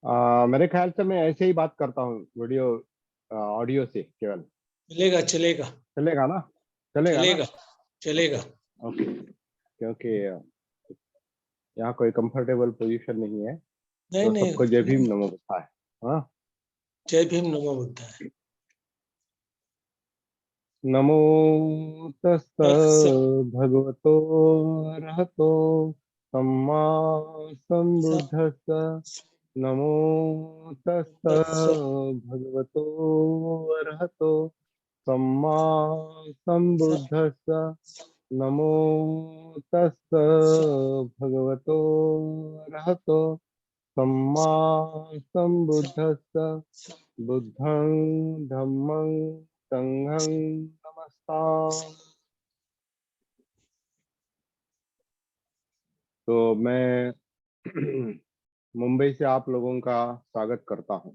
मेरे ख्याल से मैं ऐसे ही बात करता हूँ वीडियो ऑडियो से केवल। चलेगा चलेगा चलेगा ना? चलेगा ना? चलेगा ओके। चलेगा। ओके। क्योंकि यहाँ कोई कंफर्टेबल पोजीशन नहीं है। नहीं तो नहीं, सबको जय भीम नमो बुद्धाय। हाँ। जय भीम नमो बुद्धाय। नमो तस्स तत्स भगवतो अरहतो सम्मा संबुद्धस्स। नमो तस्स तत्स भगवतो अरहतो सम्मा संबुद्धस्स। नमो तस्स भगवतो अरहतो सम्मा संबुद्धस्स। बुद्धं धम्मं संघं नमस्ताम्। तो मैं मुंबई से आप लोगों का स्वागत करता हूं।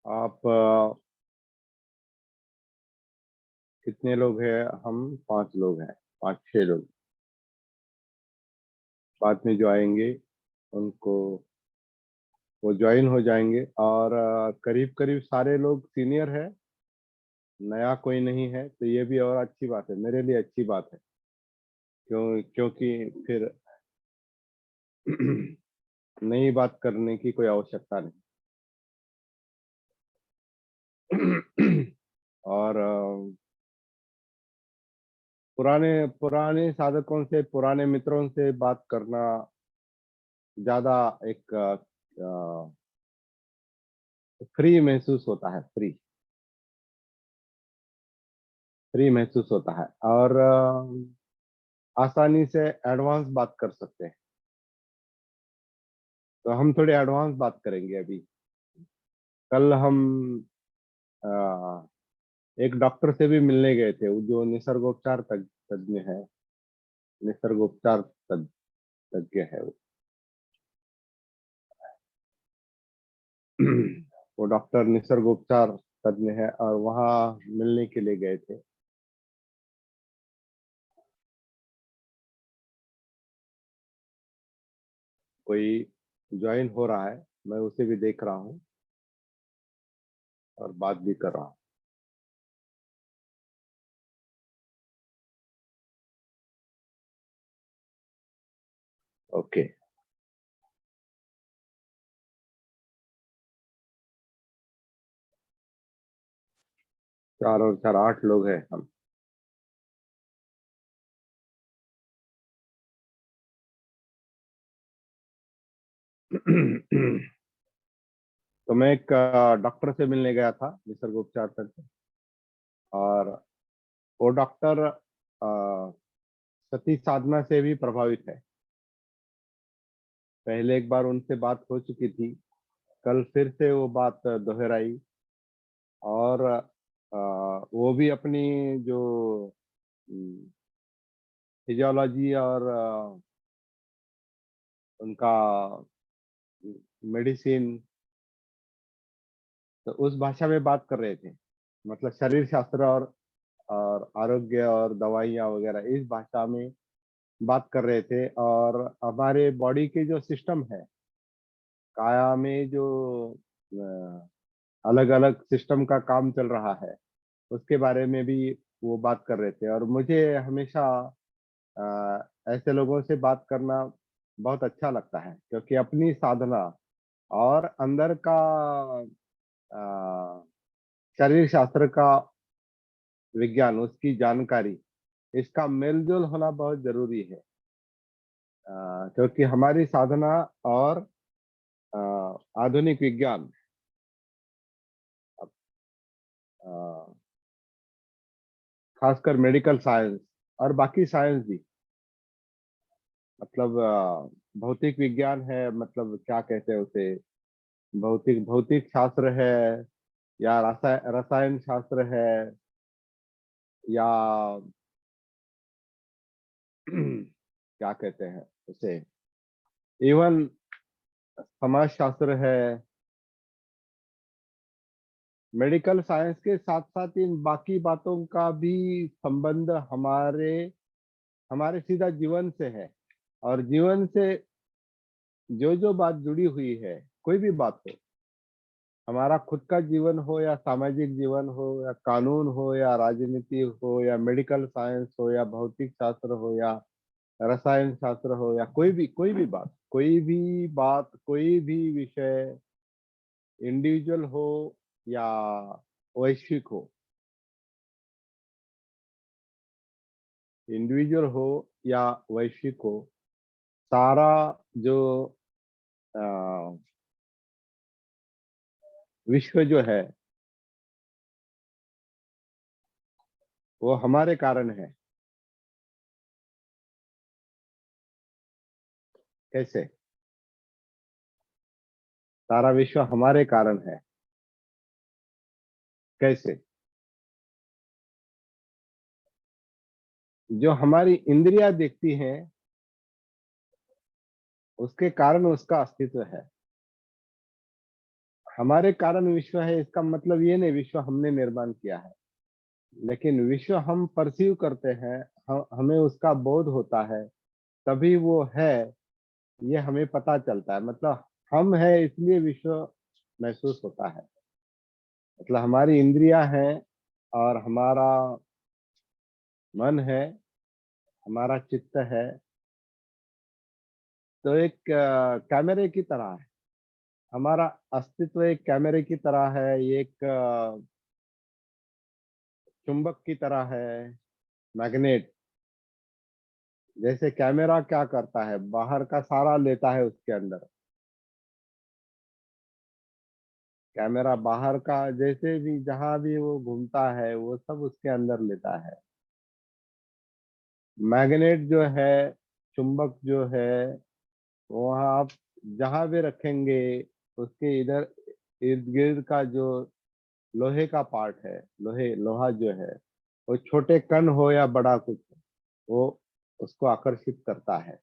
आप कितने लोग हैं? हम 5 लोग हैं, 5-6 लोग। बाद में जो आएंगे उनको वो ज्वाइन हो जाएंगे। और करीब करीब सारे लोग सीनियर है, नया कोई नहीं है। तो ये भी और अच्छी बात है, मेरे लिए अच्छी बात है। क्योंकि फिर नई बात करने की कोई आवश्यकता नहीं। और पुराने पुराने साधकों से, पुराने मित्रों से बात करना ज्यादा एक फ्री महसूस होता है। फ्री फ्री महसूस होता है। और आसानी से एडवांस बात कर सकते हैं। तो हम थोड़ी एडवांस बात करेंगे अभी। कल हम अ, एक डॉक्टर से भी मिलने गए थे, वो जो निसर्गोपचार तज्ञ है। निसर्गोपचार तज्ञ है वो। वो डॉक्टर निसर्गोपचार तज्ञ है और वहाँ मिलने के लिए गए थे। कोई ज्वाइन हो रहा है, मैं उसे भी देख रहा हूँ और बात भी कर रहा हूँ। ओके। 4 और 4 8 लोग हैं हम। तो मैं एक डॉक्टर से मिलने गया था, निसर्गोपचार तज्ञ। और वो डॉक्टर सती साधना से भी प्रभावित है। पहले एक बार उनसे बात हो चुकी थी, कल फिर से वो बात दोहराई। और वो भी अपनी जो फिजियोलॉजी और उनका मेडिसिन, तो उस भाषा में बात कर रहे थे। मतलब शरीर शास्त्र और आरोग्य और दवाइयाँ वगैरह इस भाषा में बात कर रहे थे। और हमारे बॉडी के जो सिस्टम है, काया में जो अलग अलग सिस्टम का काम चल रहा है, उसके बारे में भी वो बात कर रहे थे। और मुझे हमेशा ऐसे लोगों से बात करना बहुत अच्छा लगता है, क्योंकि अपनी साधना और अंदर का अ, शरीर शास्त्र का विज्ञान, उसकी जानकारी, इसका मेलजोल होना बहुत जरूरी है। क्योंकि हमारी साधना और अ, आधुनिक विज्ञान, अ, खासकर मेडिकल साइंस और बाकी साइंस भी, मतलब भौतिक विज्ञान है, मतलब क्या कहते हैं उसे, भौतिक भौतिक शास्त्र है, या रसायन शास्त्र है, या क्या कहते हैं उसे, इवन समाज शास्त्र है। मेडिकल साइंस के साथ साथ इन बाकी बातों का भी संबंध हमारे हमारे सीधा जीवन से है, और जीवन से जो जो बात जुड़ी हुई है, कोई भी बात हो, हमारा खुद का जीवन हो या सामाजिक जीवन हो या कानून हो या राजनीति हो या मेडिकल साइंस हो या भौतिक शास्त्र हो या रसायन शास्त्र हो या कोई भी बात कोई भी विषय, इंडिविजुअल हो या वैश्विक हो, इंडिविजुअल हो या वैश्विक हो, सारा जो अ, विश्व जो है वो हमारे कारण है। कैसे? सारा विश्व हमारे कारण है। कैसे? जो हमारी इंद्रियां देखती हैं उसके कारण उसका अस्तित्व है। हमारे कारण विश्व है इसका मतलब ये नहीं विश्व हमने निर्माण किया है, लेकिन विश्व हम परसीव करते हैं, हमें उसका बोध होता है, तभी वो है, ये हमें पता चलता है। मतलब हम है इसलिए विश्व महसूस होता है। मतलब हमारी इंद्रियां हैं और हमारा मन है, हमारा चित्त है, तो एक कैमरे की तरह है। हमारा अस्तित्व एक कैमरे की तरह है, ये एक चुंबक की तरह है, मैग्नेट। जैसे कैमरा क्या करता है, बाहर का सारा लेता है उसके अंदर। कैमरा बाहर का जैसे भी जहां भी वो घूमता है वो सब उसके अंदर लेता है। मैग्नेट जो है, चुंबक जो है, वहाँ आप जहां भी रखेंगे उसके इधर इर्द गिर्द का जो लोहे का पार्ट है, लोहा जो है, वो छोटे कण हो या बड़ा कुछ हो, वो उसको आकर्षित करता है।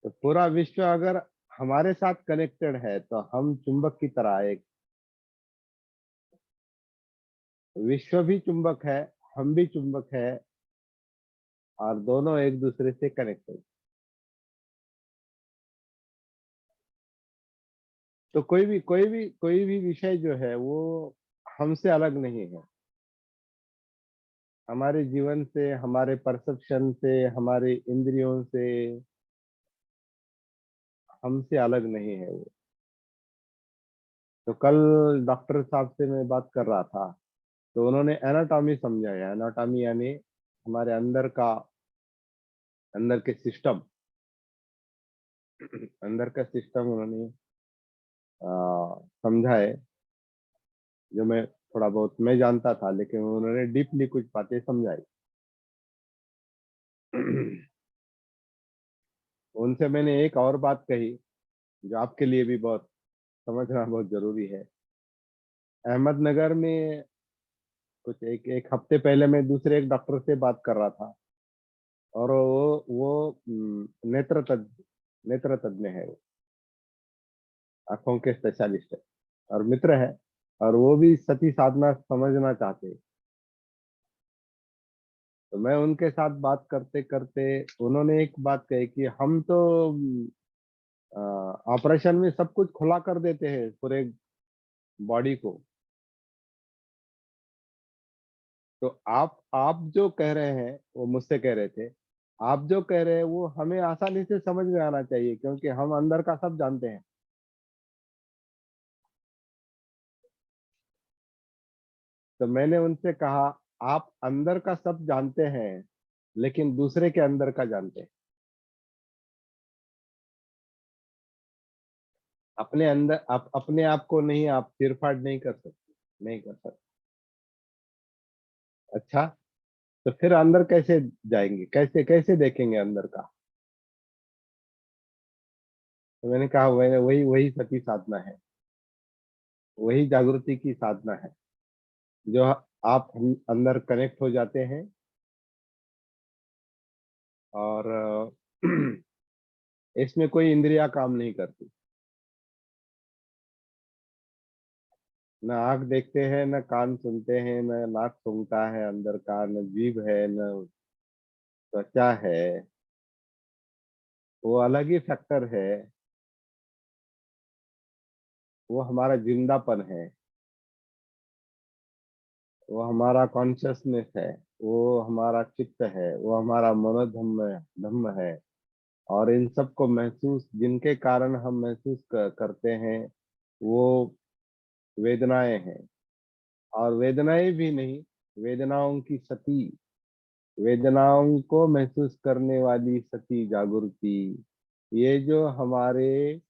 तो पूरा विश्व अगर हमारे साथ कनेक्टेड है तो हम चुंबक की तरह एक, विश्व भी चुंबक है, हम भी चुंबक है, और दोनों एक दूसरे से कनेक्टेड। तो कोई भी विषय जो है वो हमसे अलग नहीं है। हमारे जीवन से, हमारे परसेप्शन से, हमारे इंद्रियों से हमसे अलग नहीं है वो। तो कल डॉक्टर साहब से मैं बात कर रहा था, तो उन्होंने एनाटॉमी समझाया। एनाटॉमी यानी हमारे अंदर के सिस्टम, अंदर का सिस्टम उन्होंने समझाए, जो मैं थोड़ा बहुत मैं जानता था, लेकिन उन्होंने डीपली कुछ बातें समझाई। उनसे मैंने एक और बात कही जो आपके लिए भी बहुत समझना बहुत जरूरी है। अहमदनगर में कुछ एक एक हफ्ते पहले मैं दूसरे एक डॉक्टर से बात कर रहा था, और वो नेत्र तज्ञ है, वो आंखों के स्पेशलिस्ट है और मित्र है, और वो भी सती साधना समझना चाहते हैं। तो मैं उनके साथ बात करते करते उन्होंने एक बात कही कि हम तो ऑपरेशन में सब कुछ खुला कर देते हैं पूरे बॉडी को। तो आप जो कह रहे हैं, वो मुझसे कह रहे थे, आप जो कह रहे हैं वो हमें आसानी से समझ में आना चाहिए, क्योंकि हम अंदर का सब जानते हैं। तो मैंने उनसे कहा, आप अंदर का सब जानते हैं लेकिन दूसरे के अंदर का जानते हैं। अपने अंदर आप अपने आप को नहीं, आप चीरफाड़ नहीं कर सकते, नहीं कर सकते। अच्छा, तो फिर अंदर कैसे जाएंगे, कैसे कैसे देखेंगे अंदर का? तो मैंने कहा वही वही वही सती साधना है, वही जागृति की साधना है। जो आप हम अंदर कनेक्ट हो जाते हैं, और इसमें कोई इंद्रिया काम नहीं करती। न आँख देखते हैं, न कान सुनते हैं, न नाक सूंघता है अंदर का, न जीभ है, न त्वचा है। वो अलग ही फैक्टर है। वो हमारा जिंदापन है, वो हमारा कॉन्शियसनेस है, वो हमारा चित्त है, वो हमारा मनोधम्म धम्म है। और इन सब को महसूस, जिनके कारण हम महसूस करते हैं, वो वेदनाएं हैं। और वेदनाएं भी नहीं, वेदनाओं की सती, वेदनाओं को महसूस करने वाली सती जागृति, ये जो हमारे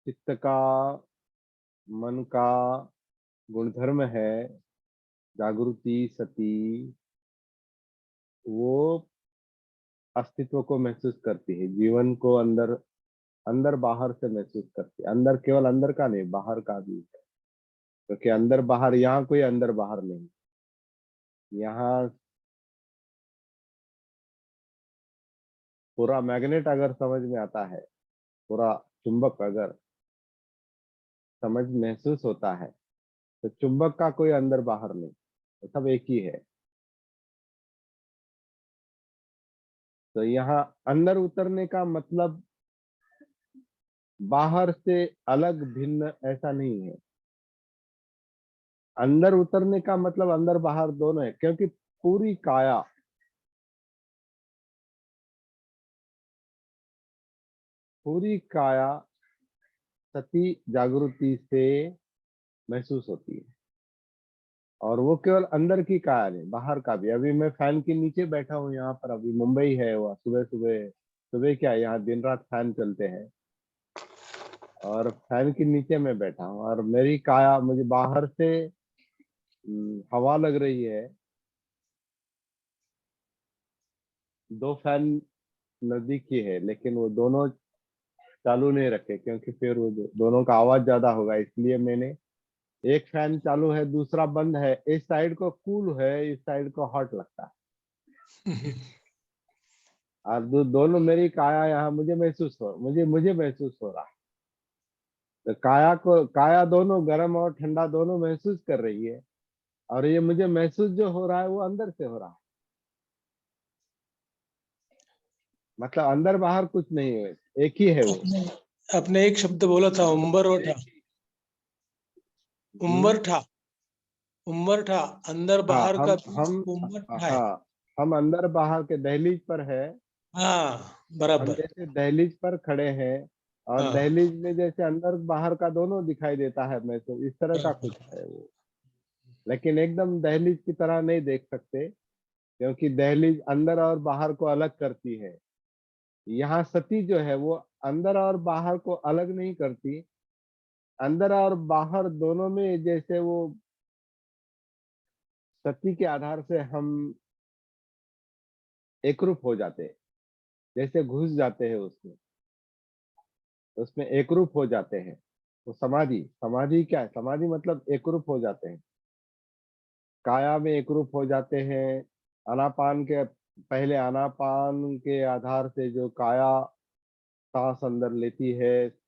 चित्त का, मन का गुणधर्म है, जागृति सती, वो अस्तित्व को महसूस करती है, जीवन को अंदर अंदर बाहर से महसूस करती है। अंदर केवल अंदर का नहीं, बाहर का भी है। क्योंकि अंदर बाहर, यहाँ कोई अंदर बाहर नहीं। यहाँ पूरा मैग्नेट अगर समझ में आता है, पूरा चुंबक अगर समझ महसूस होता है, तो चुंबक का कोई अंदर बाहर नहीं, तो सब एक ही है। तो यहाँ अंदर उतरने का मतलब बाहर से अलग भिन्न ऐसा नहीं है। अंदर उतरने का मतलब अंदर बाहर दोनों है, क्योंकि पूरी काया, पूरी काया सती जागृति से महसूस होती है। और वो केवल अंदर की काया नहीं, बाहर का भी। अभी मैं फैन के नीचे बैठा हूँ यहाँ पर, अभी मुंबई है, वह सुबह सुबह, सुबह क्या, यहाँ दिन रात फैन चलते हैं, और फैन के नीचे मैं बैठा हूँ, और मेरी काया मुझे बाहर से हवा लग रही है। दो फैन नजदीक ही है, लेकिन वो दोनों चालू नहीं रखे, क्योंकि फिर वो दोनों का आवाज ज्यादा होगा, इसलिए मैंने एक फैन चालू है, दूसरा बंद है। इस साइड को कूल है, इस साइड को हॉट लगता है। और दोनों मेरी काया यहाँ मुझे मुझे महसूस हो रहा है। तो काया दोनों गर्म और ठंडा दोनों महसूस कर रही है। और ये मुझे महसूस जो हो रहा है, वो अंदर से हो रहा है। मतलब अंदर बाहर कुछ नहीं है, एक ही है वो। आपने आपने एक शब्द बोला था, उम्बरोठा। हम्म। उम्बरठा, उम्बरठा, अंदर हाँ, बाहर का बीच हम उम्बरठा है। हाँ, हम अंदर बाहर के दहलीज पर है। हाँ, हम बराबर। जैसे दहलीज पर खड़े हैं, और हाँ, दहलीज में जैसे अंदर बाहर का दोनों दिखाई देता है, मैं तो इस तरह का कुछ बराबर। है वो। लेकिन एकदम दहलीज की तरह नहीं देख सकते, क्योंकि दहलीज अंदर और बाहर को अलग करती है। यहाँ सती जो है, वो अंदर और बाहर को अलग नहीं करती। अंदर और बाहर दोनों में जैसे वो सती के आधार से हम एकरूप हो जाते हैं, जैसे घुस जाते हैं उसमें, उसमें एकरूप हो जाते हैं। तो समाधि, समाधि क्या है? समाधि मतलब एकरूप हो जाते हैं, काया में एकरूप हो जाते हैं। आनापान के पहले, आनापान के आधार से जो काया सांस अंदर लेती है,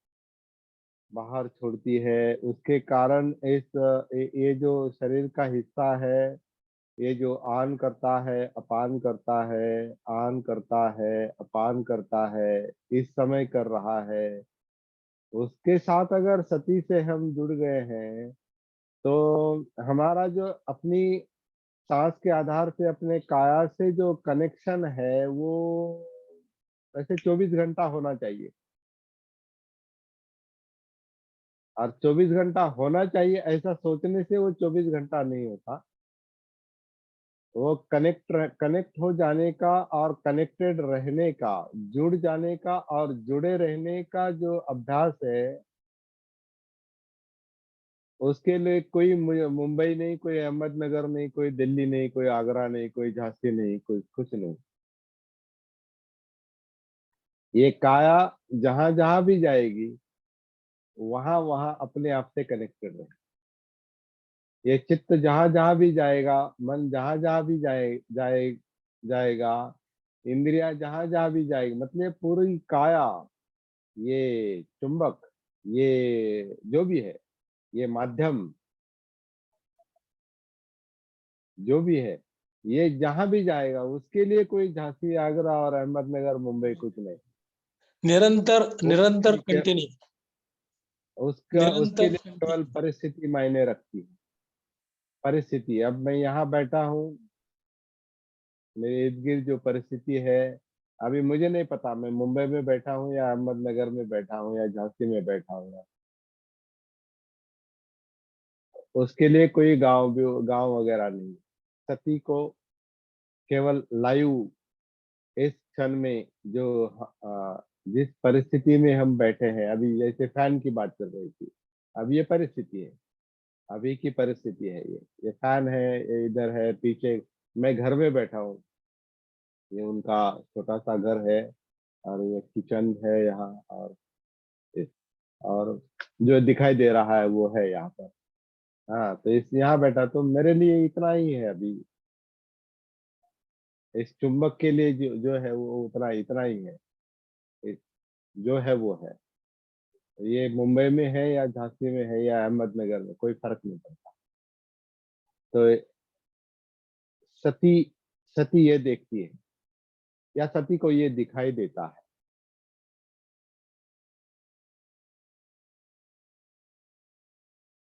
बाहर छोड़ती है, उसके कारण ये जो शरीर का हिस्सा है, ये जो आन करता है, अपान करता है, आन करता है, अपान करता है, इस समय कर रहा है, उसके साथ अगर सती से हम जुड़ गए हैं, तो हमारा जो अपनी सांस के आधार से अपने काया से जो कनेक्शन है, वो वैसे 24 घंटा होना चाहिए। और 24 घंटा होना चाहिए ऐसा सोचने से वो 24 घंटा नहीं होता। वो कनेक्ट हो जाने का, और कनेक्टेड रहने का, जुड़ जाने का और जुड़े रहने का जो अभ्यास है, उसके लिए कोई मुंबई नहीं, कोई अहमदनगर नहीं, कोई दिल्ली नहीं, कोई आगरा नहीं, कोई झांसी नहीं, कोई कुछ नहीं। ये काया जहां जहां भी जाएगी, वहां वहां अपने आप से कनेक्टेड रहे। ये चित्त जहां जहां भी जाएगा, मन जहां जहां भी जाएगा, इंद्रिया जहां जहां भी जाएगी, मतलब ये पूरी काया, ये चुंबक, ये जो भी है, ये माध्यम, जो भी है, ये जहां भी जाएगा उसके लिए कोई झांसी, आगरा और अहमदनगर, मुंबई कुछ नहीं। निरंतर वो निरंतर ठीक है, कंटिन्यू, उसका उसके निरंतर लिए केवल कंटिन्यू। परिस्थिति मायने रखती है। परिस्थिति, अब मैं यहाँ बैठा हूँ, मेरे इर्द गिर्द जो परिस्थिति है, अभी मुझे नहीं पता मैं मुंबई में बैठा हूँ या अहमदनगर में बैठा हूँ या झांसी में बैठा हूँ। उसके लिए कोई गांव वगैरह नहीं। सती को केवल लाइव इस क्षण में जो जिस परिस्थिति में हम बैठे हैं अभी, जैसे फैन की बात कर रही थी, अब ये परिस्थिति है, अभी की परिस्थिति है। ये फैन है, ये इधर है पीछे, मैं घर में बैठा हूँ, ये उनका छोटा सा घर है और ये किचन है यहाँ, और जो दिखाई दे रहा है वो है यहाँ पर। हाँ, तो इस यहाँ बैठा तो मेरे लिए इतना ही है अभी। इस चुंबक के लिए जो है वो उतना इतना ही है। इस- जो है वो है। ये मुंबई में है या झांसी में है या अहमदनगर में, कोई फर्क नहीं पड़ता। तो सती सती ये देखती है, या सती को ये दिखाई देता है।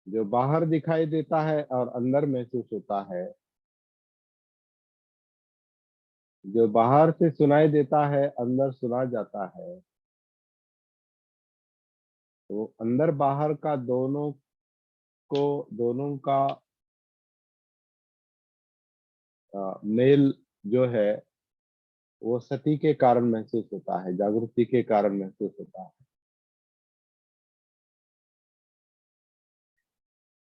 जो बाहर दिखाई देता है और अंदर महसूस होता है, जो बाहर से सुनाई देता है अंदर सुना जाता है, तो अंदर बाहर का दोनों का मेल जो है वो सती के कारण महसूस होता है, जागृति के कारण महसूस होता है।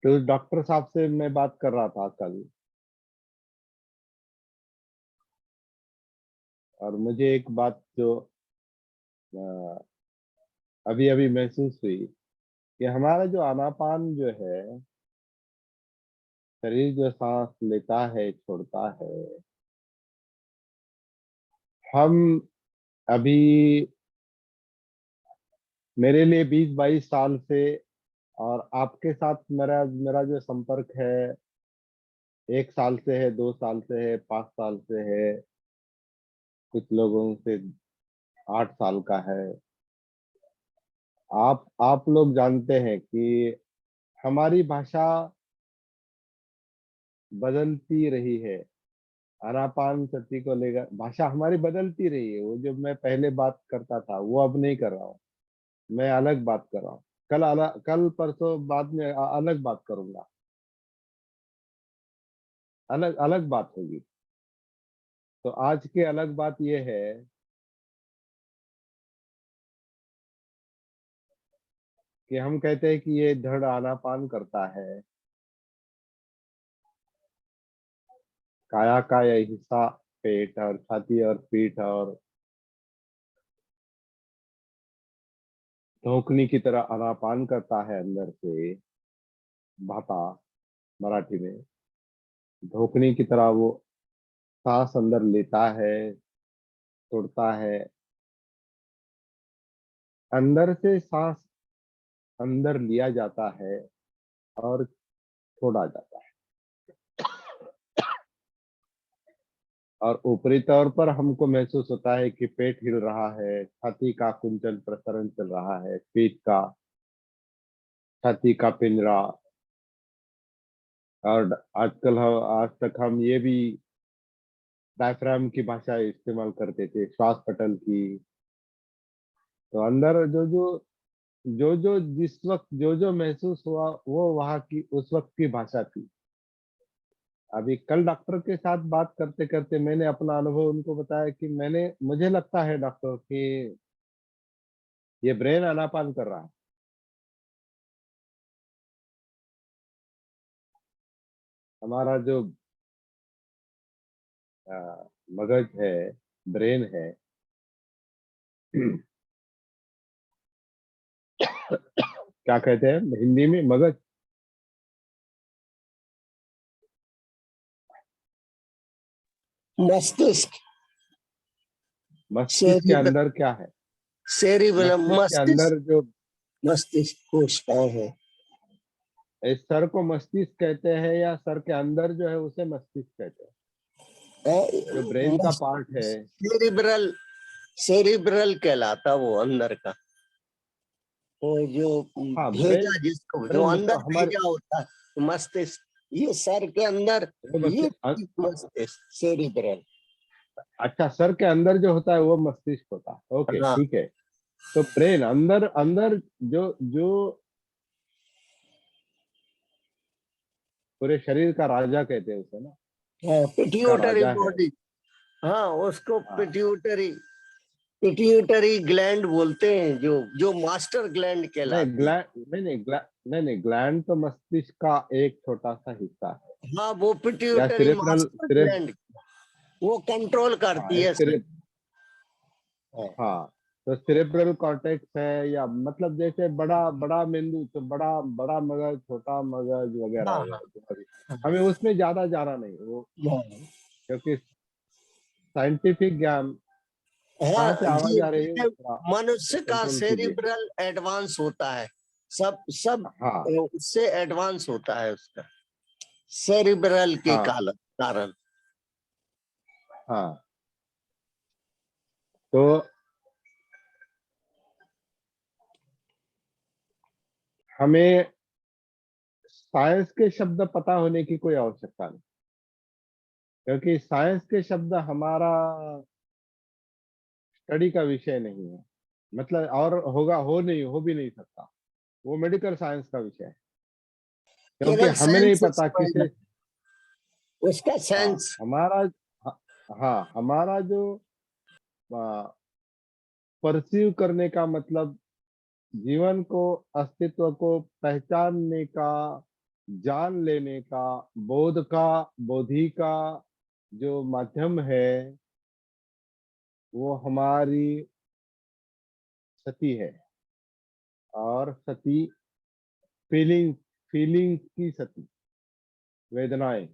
तो डॉक्टर साहब से मैं बात कर रहा था कल, और मुझे एक बात जो अभी अभी महसूस हुई, कि हमारा जो आनापान जो है, शरीर जो सांस लेता है छोड़ता है, हम अभी, मेरे लिए 20-22 साल से, और आपके साथ मेरा मेरा जो संपर्क है 1 साल से है, 2 साल से है, 5 साल से है, कुछ लोगों से 8 साल का है। आप लोग जानते हैं कि हमारी भाषा बदलती रही है। आनापान सती को लेकर भाषा हमारी बदलती रही है। वो जो मैं पहले बात करता था वो अब नहीं कर रहा हूँ, मैं अलग बात कर रहा हूँ। कल परसों बाद में अलग बात करूंगा, अलग अलग बात होगी। तो आज की अलग बात ये है कि हम कहते हैं कि ये धड़ आनापान करता है, काया का यह हिस्सा, पेट और छाती और पीठ और धौंकनी की तरह आनापान करता है अंदर से। भाता मराठी में धौंकनी की तरह वो सांस अंदर लेता है, छोड़ता है। अंदर से सांस अंदर लिया जाता है और छोड़ा जाता है। और ऊपरी तौर पर हमको महसूस होता है कि पेट हिल रहा है, छाती का कुंचन प्रसरण चल रहा है, पीठ का, छाती का पिंजरा। और आज तक हम ये भी डायफ्राम की भाषा इस्तेमाल करते थे, श्वास पटल की। तो अंदर जो जिस वक्त जो महसूस हुआ वो वहाँ की उस वक्त की भाषा थी। अभी कल डॉक्टर के साथ बात करते करते मैंने अपना अनुभव उनको बताया कि मुझे लगता है डॉक्टर कि ये ब्रेन आनापान कर रहा है। हमारा जो अ, मगज है, ब्रेन है, क्या कहते हैं हिंदी में, मगज, मस्तिष्क, मस्तिष्क के अंदर क्या है? सेरिबेलम, मस्तिष्क के मस्तिष्क, अंदर जो मस्तिष्क कोशिकाएं हैं। इस सर को मस्तिष्क कहते हैं या सर के अंदर जो है उसे मस्तिष्क कहते हैं, जो ब्रेन का पार्ट है? सेरिब्रल, सेरिब्रल कहलाता वो अंदर का, वो जो हाँ, भेजा जिसको, जो ब्रेन अंदर मतलब हमारे भेजा होता है मस्तिष्क, ये सर के अंदर, वो ये मस्तिष्क। मस्तिष्क सेरिब्रल। अच्छा, सर के अंदर जो होता है वो मस्तिष्क होता है। ओके, हाँ ठीक है। तो ब्रेन अंदर अंदर जो जो पूरे शरीर का राजा कहते हैं उसे ना, हाँ, का पिट्यूटरी राजा है। बॉडी। हाँ, उसको हाँ, पिट्यूटरी, पिट्यूटरी ग्लैंड बोलते हैं, जो जो मास्टर ग्लैंड नहीं कहलाती है। ग्लैंड, नहीं ग्लैंड तो मस्तिष्क का एक छोटा सा हिस्सा है। हाँ, वो या पिट्यूटरी सिरेब्रल मास्टर सिरेब ग्लैंड, वो कंट्रोल हाँ, करती एक है सिरे सब। हाँ हाँ, तो सिरेब्रल कॉर्टेक्स है, या मतलब जैसे बड़ा बड़ा मेंदु, तो बड़ा बड़ा मगज, छोटा मगज वगैरह हाँ वगैरह जो अभी हाँ हमें उसमें ज्यादा जाना नहीं वो, हाँ। क्योंकि साइंटिफिक ज्ञान। कहाँ से हाँ, आवाज ये आ रही है, जैसे थोड़ा मनुष्य का कंट्रोल कीजिए। सेरिब्रल एडवांस होता है, सब सब हाँ उससे एडवांस होता है उसका, सेरिब्रल के हाँ कारण। हाँ। तो हमें साइंस के शब्द पता होने की कोई आवश्यकता नहीं, क्योंकि साइंस के शब्द हमारा स्टडी का विषय नहीं है। मतलब और होगा, हो भी नहीं सकता, वो मेडिकल साइंस का विषय है। क्योंकि केवल हमें नहीं सेंस पता किसे। उसका हाँ सेंस। हमारा, हाँ हमारा जो परसीव करने का मतलब, जीवन को, अस्तित्व को पहचानने का, जान लेने का, बोध का, बोधि का जो माध्यम है, वो हमारी सती है। और सती फीलिंग, फीलिंग्स की सती, वेदनाएं,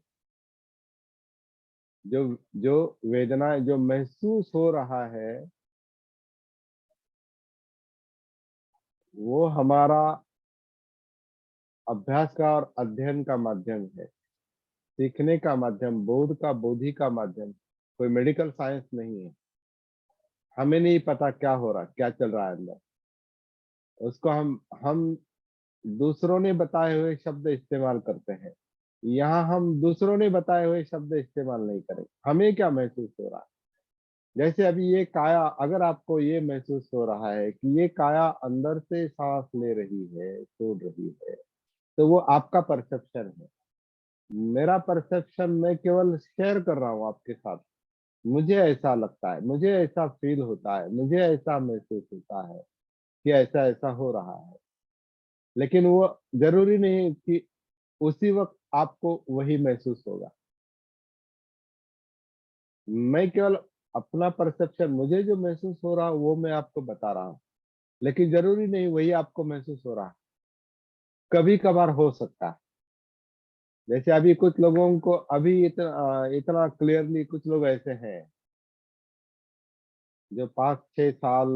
जो जो वेदनाएं जो महसूस हो रहा है, वो हमारा अभ्यास का और अध्ययन का माध्यम है, सीखने का माध्यम, बोध का, बोधि का माध्यम। कोई मेडिकल साइंस नहीं है। हमें नहीं पता क्या हो रहा, क्या चल रहा है अंदर, उसको हम दूसरों ने बताए हुए शब्द इस्तेमाल करते हैं। यहाँ हम दूसरों ने बताए हुए शब्द इस्तेमाल नहीं करें। हमें क्या महसूस हो रहा है, जैसे अभी ये काया, अगर आपको ये महसूस हो रहा है कि ये काया अंदर से सांस ले रही है, छोड़ रही है, तो वो आपका परसेप्शन है। मेरा परसेप्शन मैं केवल शेयर कर रहा हूँ आपके साथ। मुझे ऐसा लगता है, मुझे ऐसा फील होता है, मुझे ऐसा महसूस होता है कि ऐसा ऐसा हो रहा है। लेकिन वो जरूरी नहीं कि उसी वक्त आपको वही महसूस होगा। मैं केवल अपना परसेप्शन, मुझे जो महसूस हो रहा है वो मैं आपको बता रहा हूँ, लेकिन जरूरी नहीं वही आपको महसूस हो रहा है। कभी कभार हो सकता है। जैसे अभी कुछ लोगों को अभी इतना क्लियरली, कुछ लोग ऐसे हैं जो 5-6 साल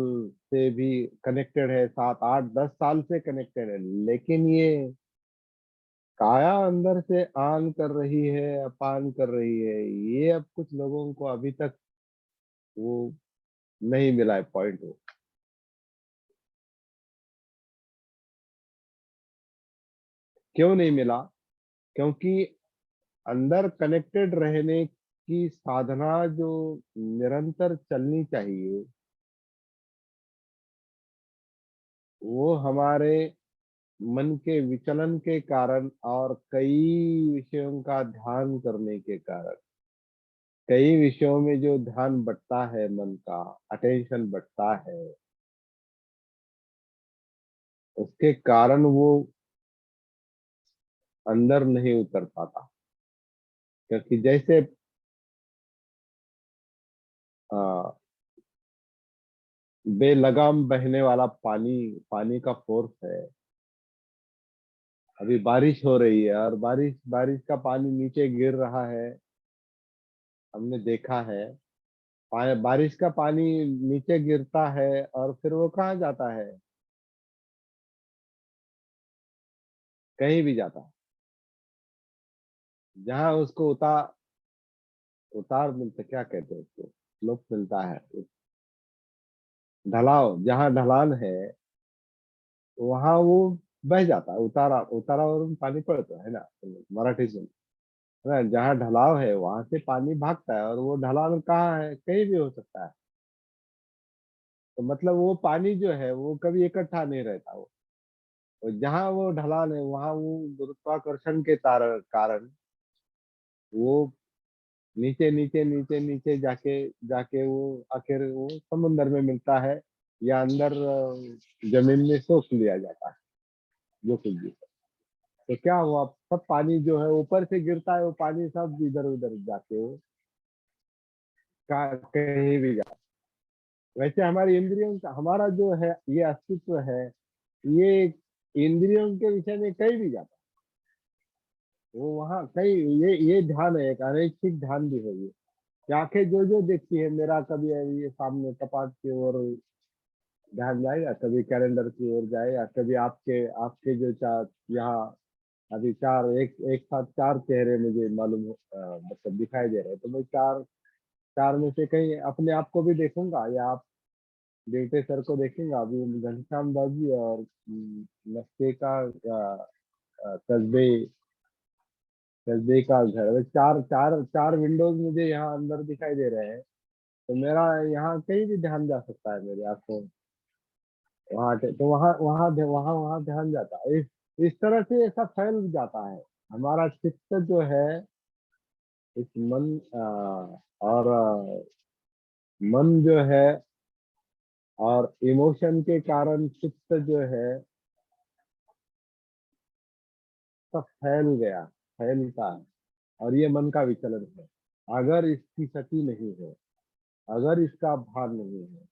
से भी कनेक्टेड है, 7-8-10 साल से कनेक्टेड है, लेकिन ये काया अंदर से आन कर रही है, अपान कर रही है, ये अब कुछ लोगों को अभी तक वो नहीं मिला है पॉइंट वो। क्यों नहीं मिला? क्योंकि अंदर कनेक्टेड रहने की साधना जो निरंतर चलनी चाहिए, वो हमारे मन के विचलन के कारण और कई विषयों का ध्यान करने के कारण, कई विषयों में जो ध्यान बंटता है, मन का अटेंशन बंटता है, उसके कारण वो अंदर नहीं उतर पाता। क्योंकि जैसे आ, बेलगाम बहने वाला पानी, पानी का फोर्स है। अभी बारिश हो रही है और बारिश बारिश का पानी नीचे गिर रहा है, हमने देखा है। बारिश का पानी नीचे गिरता है और फिर वो कहाँ जाता है? कहीं भी जाता है, जहाँ उसको उतार मिलता, क्या कहते हैं उसको, स्लोप मिलता है, ढलाव, जहाँ ढलान है वहां वो बह जाता है। उतारा उतारा और पानी पड़ता है ना, मराठी में है ना, जहाँ ढलाव है वहां से पानी भागता है, और वो ढलान कहाँ है, कहीं भी हो सकता है। तो मतलब वो पानी जो है वो कभी इकट्ठा नहीं रहता। वो और जहाँ वो ढलान है वहां वो गुरुत्वाकर्षण के कारण वो नीचे नीचे नीचे नीचे जाके जाके वो आखिर वो समुंदर में मिलता है, या अंदर जमीन में सोख लिया जाता है, जो कुछ भी। तो क्या हुआ, सब पानी जो है ऊपर से गिरता है, वो पानी सब इधर उधर जाके वो कहीं भी जा। वैसे हमारी इंद्रियों का, हमारा जो है ये अस्तित्व है, ये इंद्रियों के विषय में कहीं भी जाता है। वो वहाँ कहीं, ये ध्यान है, एक अनैच्छिक ध्यान भी है ये, कि आंखें जो जो देखती है, मेरा कभी ये सामने कपाट की ओर ध्यान जाएगा, कभी कैलेंडर की ओर जाएगा, कभी आपके आपके जो चार यहाँ अभी चार एक साथ चार चेहरे मुझे मालूम मतलब दिखाई दे रहे हैं, तो मैं चार चार में से कहीं अपने आप को भी देखूंगा, या आप देवते सर को देखेंगा, अभी घनश्याम दास जी और नक्शे का कस्बे कस्बे का घर, वो चार चार चार विंडोज मुझे यहाँ अंदर दिखाई दे रहे हैं। तो मेरा यहाँ कहीं भी ध्यान जा सकता है, मेरी आंखों वहां से, तो वहाँ वहाँ वहाँ वहाँ ध्यान जाता है। इस तरह से ऐसा फैल जाता है हमारा चित्त जो है, इस मन और मन जो है और इमोशन के कारण चित्त जो है सब फैल गया, फैलता है। और ये मन का विचलन है। अगर इसकी सती नहीं है, अगर इसका भान नहीं है,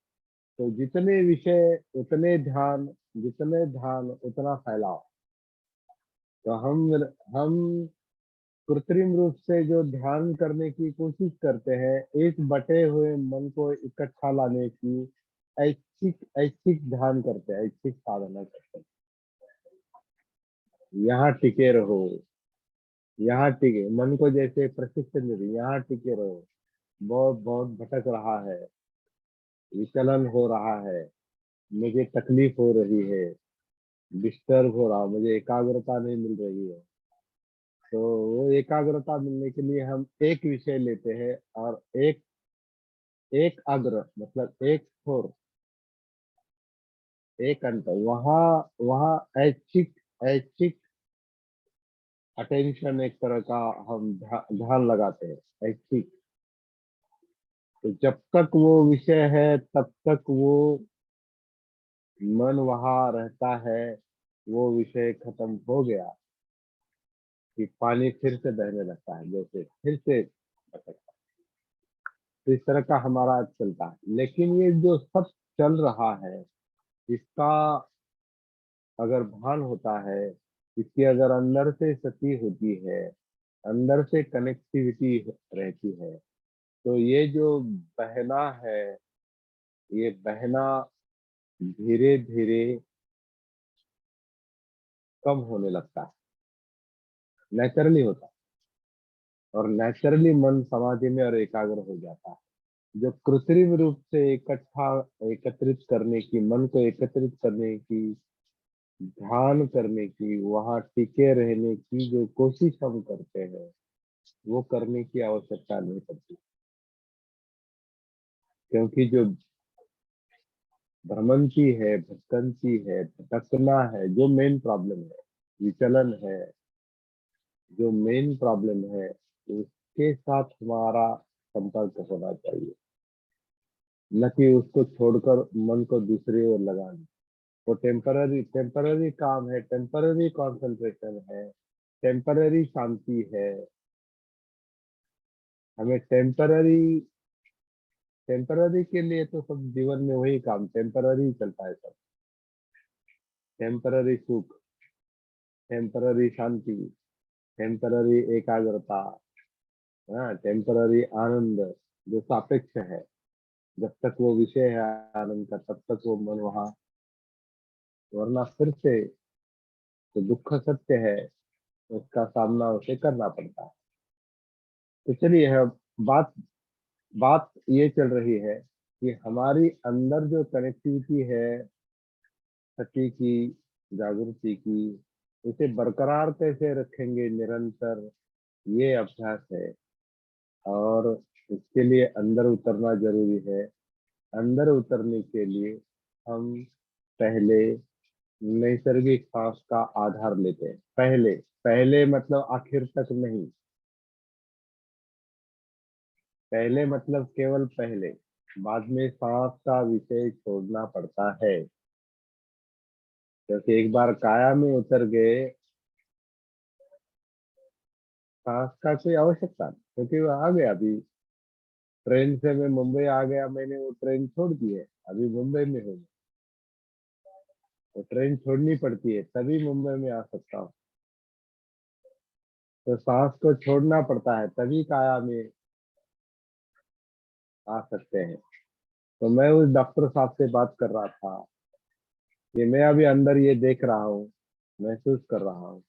तो जितने विषय उतने ध्यान, जितने ध्यान उतना फैलाव। तो हम कृत्रिम रूप से जो ध्यान करने की कोशिश करते हैं, इस बटे हुए मन को इकट्ठा लाने की ऐच्छिक ऐच्छिक ध्यान करते हैं, ऐच्छिक साधना करते हैं। यहाँ टिके रहो, यहाँ टिके, मन को जैसे प्रशिक्षण दे रही, यहाँ टिके रहो, बहुत बहुत भटक रहा है, विचलन हो रहा है, मुझे तकलीफ हो रही है, डिस्टर्ब हो रहा, मुझे एकाग्रता नहीं मिल रही है। तो वो एकाग्रता मिलने के लिए हम एक विषय लेते हैं, और एक एक अग्र मतलब एक छोर, एक अंत, वहाँ वहाँ ऐच्छिक ऐच्छिक अटेंशन एक तरह का हम ध्यान लगाते हैं, ऐच्छिक। तो जब तक वो विषय है तब तक वो मन वहाँ रहता है। वो विषय खत्म हो गया कि पानी फिर से बहने लगता है, जैसे फिर से भटकता है। तो इस तरह का हमारा चलता है। लेकिन ये जो सब चल रहा है, इसका अगर भान होता है, इसकी अगर अंदर से सती होती है, अंदर से कनेक्टिविटी रहती है, तो ये जो बहना है, ये बहना धीरे धीरे कम होने लगता है, नेचुरली होता है। और नेचुरली मन समाधि में और एकाग्र हो जाता है। जो कृत्रिम रूप से इकट्ठा एकत्रित करने की, मन को एकत्रित करने की, ध्यान करने की, वहां टिके रहने की जो कोशिश हम करते हैं, वो करने की आवश्यकता नहीं पड़ती। क्योंकि जो भ्रमंती है, भटकंती है, भटकना है, जो मेन प्रॉब्लम है, विचलन है, जो मेन प्रॉब्लम है, उसके साथ हमारा संपर्क होना चाहिए, न कि उसको छोड़कर मन को दूसरी ओर लगाना। वो टेम्पररी टेम्पररी काम है, टेम्पररी कंसंट्रेशन है, टेम्पररी शांति है। हमें टेम्पररी टेम्पररी के लिए तो सब जीवन में वही काम टेम्पररी चलता है, सब टेम्पररी सुख, टेम्पररी शांति, टेम्पररी एकाग्रता, हाँ, टेम्पररी आनंद जो सापेक्ष है। जब तक वो विषय है आनंद का, तब तक वो मन वहाँ, वरना फिर से तो दुख सत्य है, उसका सामना उसे करना पड़ता है। तो चलिए, बात बात ये चल रही है कि हमारी अंदर जो कनेक्टिविटी है सती की, जागृति की, उसे बरकरार कैसे रखेंगे निरंतर, ये अभ्यास है। और इसके लिए अंदर उतरना जरूरी है। अंदर उतरने के लिए हम पहले नैसर्गिक सांस का आधार लेते हैं। पहले पहले मतलब आखिर तक नहीं, पहले मतलब केवल पहले, बाद में सांस का विषय छोड़ना पड़ता है। क्योंकि एक बार काया में उतर गए, सांस का कोई आवश्यकता नहीं, क्योंकि वो आ गया। अभी ट्रेन से मैं मुंबई आ गया, मैंने वो ट्रेन छोड़ दी है, अभी मुंबई में हूँ। तो ट्रेन छोड़नी पड़ती है तभी मुंबई में आ सकता हूँ। तो सांस को छोड़ना पड़ता है तभी काया में आ सकते हैं। तो मैं उस डॉक्टर साहब से बात कर रहा था कि मैं अभी अंदर ये देख रहा हूँ, महसूस कर रहा हूँ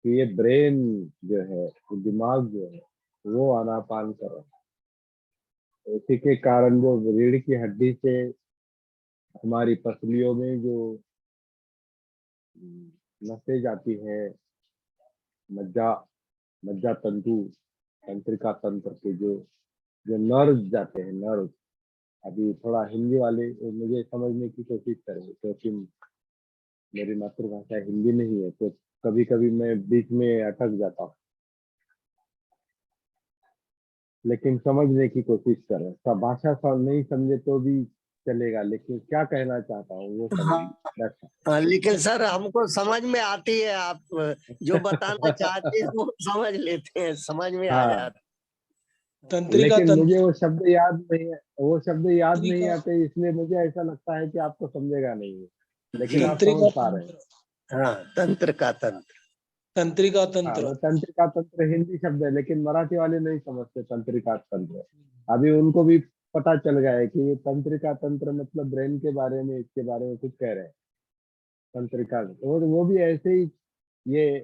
कि ये ब्रेन जो है, ये दिमाग जो है, वो आनापान कर रहा है। इसी के कारण जो रीढ़ की हड्डी से हमारी पसलियों में जो नसें जाती है, मज्जा मज्जा तंतु, तंत्रिका तंत्र के जो जो नर्व जाते हैं, नर्व। अभी थोड़ा हिंदी वाले मुझे समझने की कोशिश करें, क्योंकि मेरी मातृभाषा हिंदी नहीं है, तो कभी कभी मैं बीच में अटक जाता हूँ। लेकिन समझने की कोशिश करें, सब भाषा नहीं समझे तो भी चलेगा, लेकिन क्या कहना चाहता हूँ वो समझ। हाँ, लेकिन सर हमको समझ में आती है, आप जो बताना चाहते हैं वो समझ लेते हैं, समझ में आ हाँ, जाता तंत्रिका लेकिन मुझे तंत्र वो शब्द याद नहीं है, वो शब्द याद नहीं तंत्रिका आते, इसलिए मुझे ऐसा लगता है कि आपको समझेगा नहीं, है। लेकिन जी, आप समझ तंत्रिका पा रहे हैं। तंत्र हाँ, तंत्र का तंत्र। तंत्रिका हाँ, तंत्र वो तंत्रिका तंत्र हिंदी शब्द है, लेकिन मराठी वाले नहीं समझते तंत्रिका तंत्र। अभी उनको भी पता चल गया है कि ये तंत्रिका तंत्र मतलब ब्रेन के बारे में, इसके बारे में कुछ कह रहे हैं। तंत्रिका, वो भी ऐसे ही, ये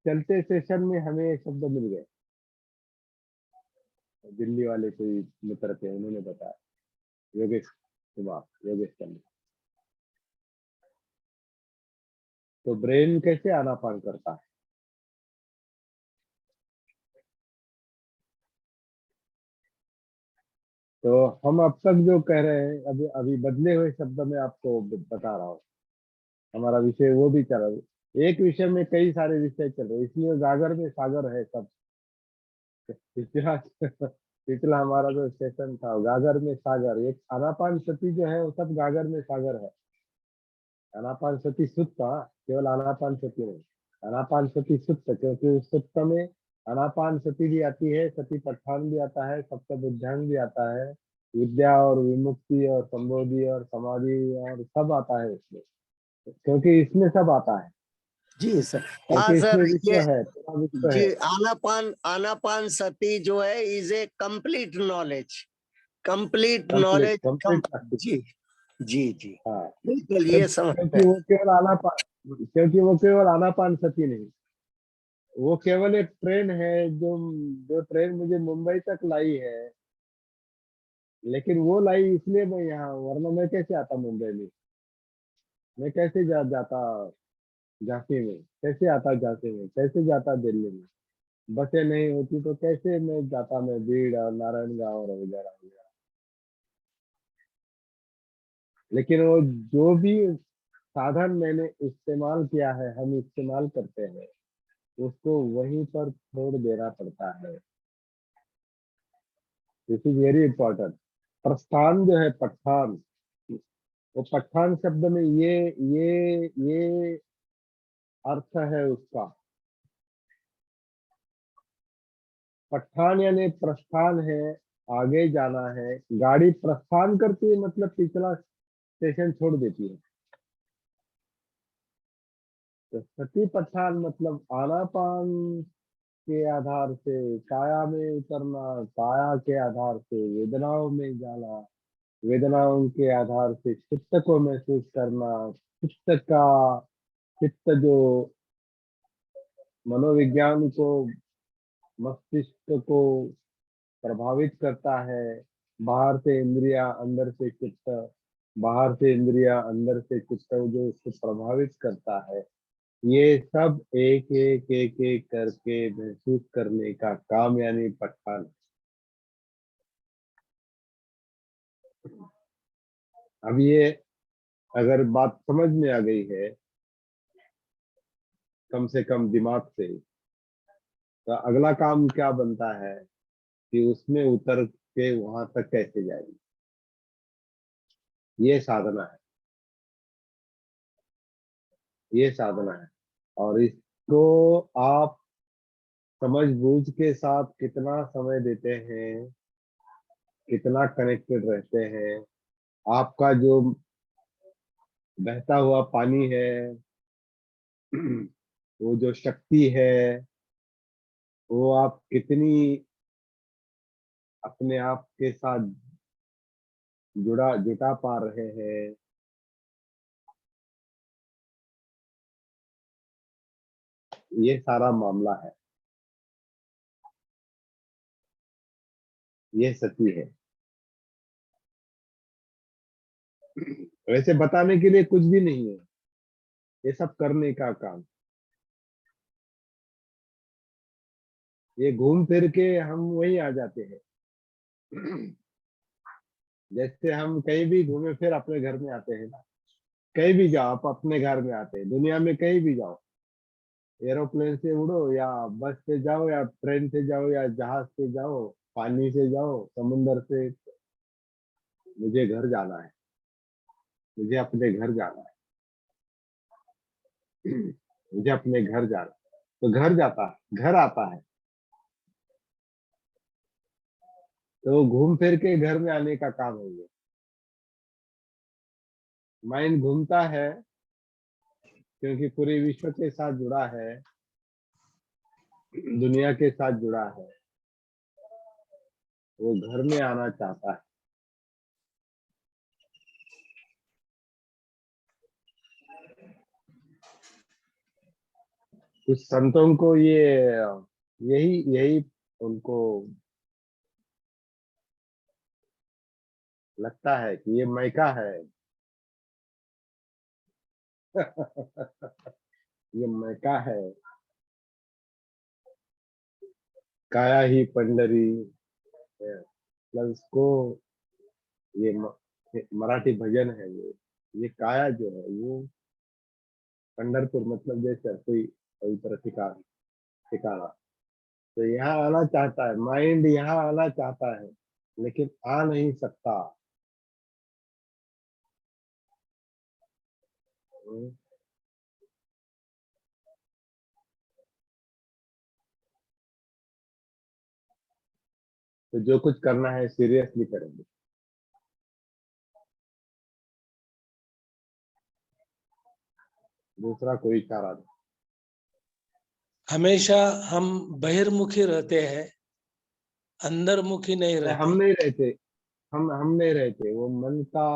चलते सेशन में हमें ये शब्द मिल गए। दिल्ली वाले कोई मित्र थे, उन्होंने बताया, योगेश कुमार, योगेश चंद्र। तो ब्रेन कैसे आनापान करता है? तो हम अब तक जो कह रहे हैं, अभी अभी बदले हुए शब्द में आपको बता रहा हूँ। हमारा विषय वो भी चल रहा है, एक विषय में कई सारे विषय चल रहे हैं, इसलिए गागर में सागर है सब। पिछला पिछला हमारा जो सेशन था, गागर में सागर, एक आनापान सती जो है वो सब गागर में सागर है। आनापान सती सुप्त, केवल आनापान सती नहीं, आनापान सती सुप्त, क्योंकि उस सुप्त में आनापान सती भी आती है, सती पट्ठान भी आता है, सप्त बुद्धांग भी आता है, विद्या और विमुक्ति और संबोधि और समाधि और सब आता है इसमें, क्योंकि इसमें सब आता है, जी सर। हाँ क्योंकि इसमें सर, ये विश्व है, पूरा विश्व जी, है। आनापान आनापान सती जो है is a complete knowledge, complete complete knowledge complete शक्ति। जी जी जी, हाँ, बिल्कुल ये समझ क्योंकि में। वो केवल आनापान, क्योंकि वो केवल आनापान सती नहीं, वो केवल एक ट्रेन है जो जो ट्रेन मुझे मुंबई तक लाई है। लेकिन वो लाई इसलिए मैं यहाँ हूँ, वरना मैं कैसे आता मुंबई में? मैं कैसे जाता झांसी में, कैसे आता झांसी में, कैसे जाता दिल्ली में? बसें नहीं होती तो कैसे मैं जाता, मैं भीड़ और नारायणगांव और वगैरह वगैरह। लेकिन वो जो भी साधन मैंने इस्तेमाल किया है, हम इस्तेमाल करते हैं, उसको वहीं पर छोड़ देना पड़ता है। This is very important. प्रस्थान जो है, पठान, वो पठान शब्द में ये अर्थ है उसका। पठान यानी प्रस्थान है, आगे जाना है। गाड़ी प्रस्थान करती है मतलब पिछला स्टेशन छोड़ देती है। तो सती पठान मतलब आनापान के आधार से काया में उतरना, काया के आधार से वेदनाओं में जाना, वेदनाओं के आधार से चित्त को महसूस करना, चित्त का चित्त जो मनोविज्ञान को, मस्तिष्क को प्रभावित करता है, बाहर से इंद्रिया अंदर से चित्त, बाहर से इंद्रिया अंदर से चित्त जो उसको प्रभावित करता है, ये सब एक एक एक एक करके महसूस करने का काम यानी पठान। अब ये अगर बात समझ में आ गई है कम से कम दिमाग से, तो अगला काम क्या बनता है कि उसमें उतर के वहां तक कैसे जाएंगे, ये साधना है, ये साधना है। और इसको आप समझ बूझ के साथ कितना समय देते हैं, कितना कनेक्टेड रहते हैं, आपका जो बहता हुआ पानी है, वो जो शक्ति है, वो आप कितनी अपने आप के साथ जुटा पा रहे हैं, ये सारा मामला है, ये सती है। वैसे बताने के लिए कुछ भी नहीं है, ये सब करने का काम। ये घूम फिर के हम वही आ जाते हैं। जैसे हम कहीं भी घूमे फिर अपने घर में आते हैं ना, कहीं भी जाओ आप अपने घर में आते हैं, दुनिया में कहीं भी जाओ, एरोप्लेन से उड़ो या बस से जाओ या ट्रेन से जाओ या जहाज से जाओ, पानी से जाओ, समुंदर से, मुझे घर जाना है, मुझे अपने घर जाना है। मुझे अपने घर जाना है। तो घर जाता है, घर आता है, तो घूम फिर के घर में आने का काम हो गया। माइंड घूमता है क्योंकि पूरे विश्व के साथ जुड़ा है, दुनिया के साथ जुड़ा है, वो घर में आना चाहता है। कुछ संतों को ये यही यही उनको लगता है कि ये मैका है। ये मैका है, काया ही पंडरी है। प्लस को ये मराठी भजन है, ये काया जो है वो पंढरपुर, मतलब जैसे कोई पवित्र ठिकाना। तो यहाँ आना चाहता है, माइंड यहाँ आना चाहता है लेकिन आ नहीं सकता। हम्म, तो जो कुछ करना है सीरियसली करेंगे, दूसरा कोई चारा नहीं। हमेशा हम बहिर्मुखी रहते हैं, अंदरमुखी नहीं हम रहते। नहीं रहते, हम नहीं रहते, वो मन का,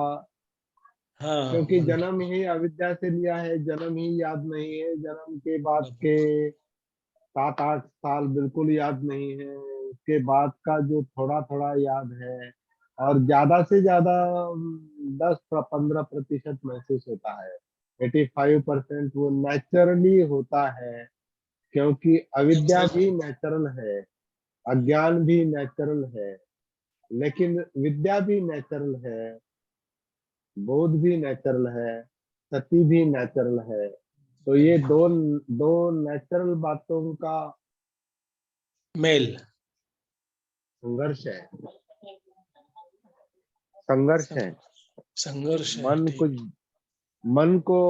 हाँ, क्योंकि मन जन्म ही अविद्या से लिया है, जन्म ही याद नहीं है, जन्म के बाद के 7-8 साल बिल्कुल याद नहीं है, उसके बाद का जो थोड़ा थोड़ा याद है, और ज्यादा से ज्यादा 10-15% महसूस होता है। 85% वो नेचुरली होता है, क्योंकि अविद्या भी नेचुरल है, अज्ञान भी नेचुरल है, लेकिन विद्या भी नेचुरल है, बोध भी नेचुरल है, सती भी नेचुरल है। तो ये दो दो नेचुरल बातों का मेल। संघर्ष है, संघर्ष है। संघर्ष है, मन ठीक। कुछ, मन को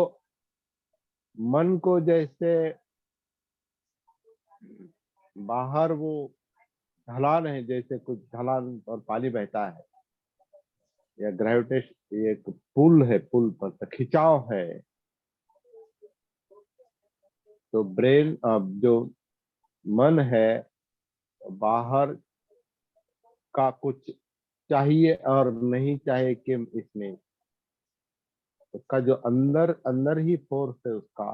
मन को जैसे बाहर वो ढलान है, जैसे कुछ ढलान और पानी बहता है, या ग्रेविटेशन, ये एक पुल है, पुल पर तो खिंचाव है। तो ब्रेन, जो मन है, बाहर का कुछ चाहिए और नहीं चाहिए कि इसमें उसका जो अंदर अंदर ही फोर्स है उसका,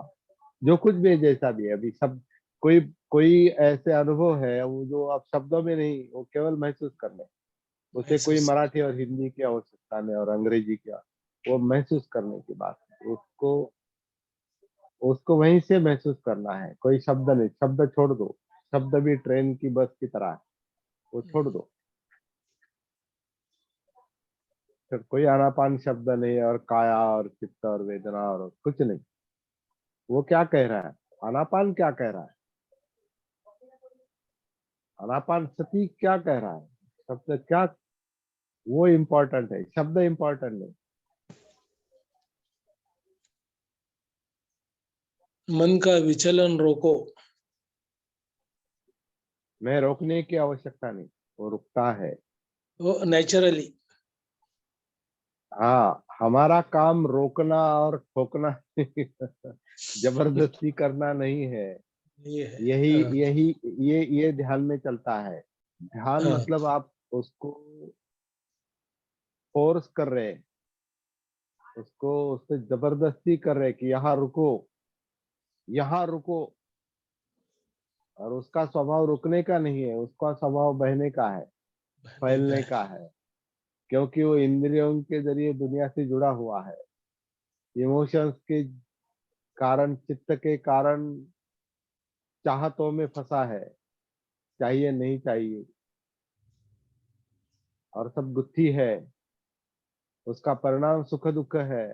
जो कुछ भी है, जैसा भी है, अभी सब कोई कोई ऐसे अनुभव है वो जो आप शब्दों में नहीं, वो केवल महसूस करने, उसे कोई महसूस। मराठी और हिंदी की आवश्यकता नहीं और अंग्रेजी की, वो महसूस करने की बात है। उसको उसको वहीं से महसूस करना है, कोई शब्द नहीं, शब्द छोड़ दो, शब्द भी ट्रेन की बस की तरह है, वो छोड़ दो। फिर कोई आनापान शब्द नहीं और काया और चित्त और वेदना और कुछ नहीं। वो क्या कह रहा है, आनापान क्या कह रहा है, आनापान सती क्या कह रहा है, शब्द क्या, वो इम्पोर्टेंट है, शब्द इम्पोर्टेंट नहीं। मन का विचलन रोको। मैं रोकने की आवश्यकता नहीं, वो रुकता है। वो नेचुरली। हाँ, हमारा काम रोकना और ठोकना जबरदस्ती करना नहीं है। ये है। यही हाँ, यही ये ध्यान में चलता है। ध्यान हाँ, मतलब आप उसको फोर्स कर रहे हैं, उसको उससे जबरदस्ती कर रहे हैं कि यहाँ रुको, यहाँ रुको। और उसका स्वभाव रुकने का नहीं है, उसका स्वभाव बहने का है, बहने का फैलने है। का है। क्योंकि वो इंद्रियों के जरिए दुनिया से जुड़ा हुआ है, इमोशंस के कारण, चित्त के कारण चाहतों में फंसा है, चाहिए नहीं चाहिए, और सब गुत्थी है, उसका परिणाम सुख दुख है,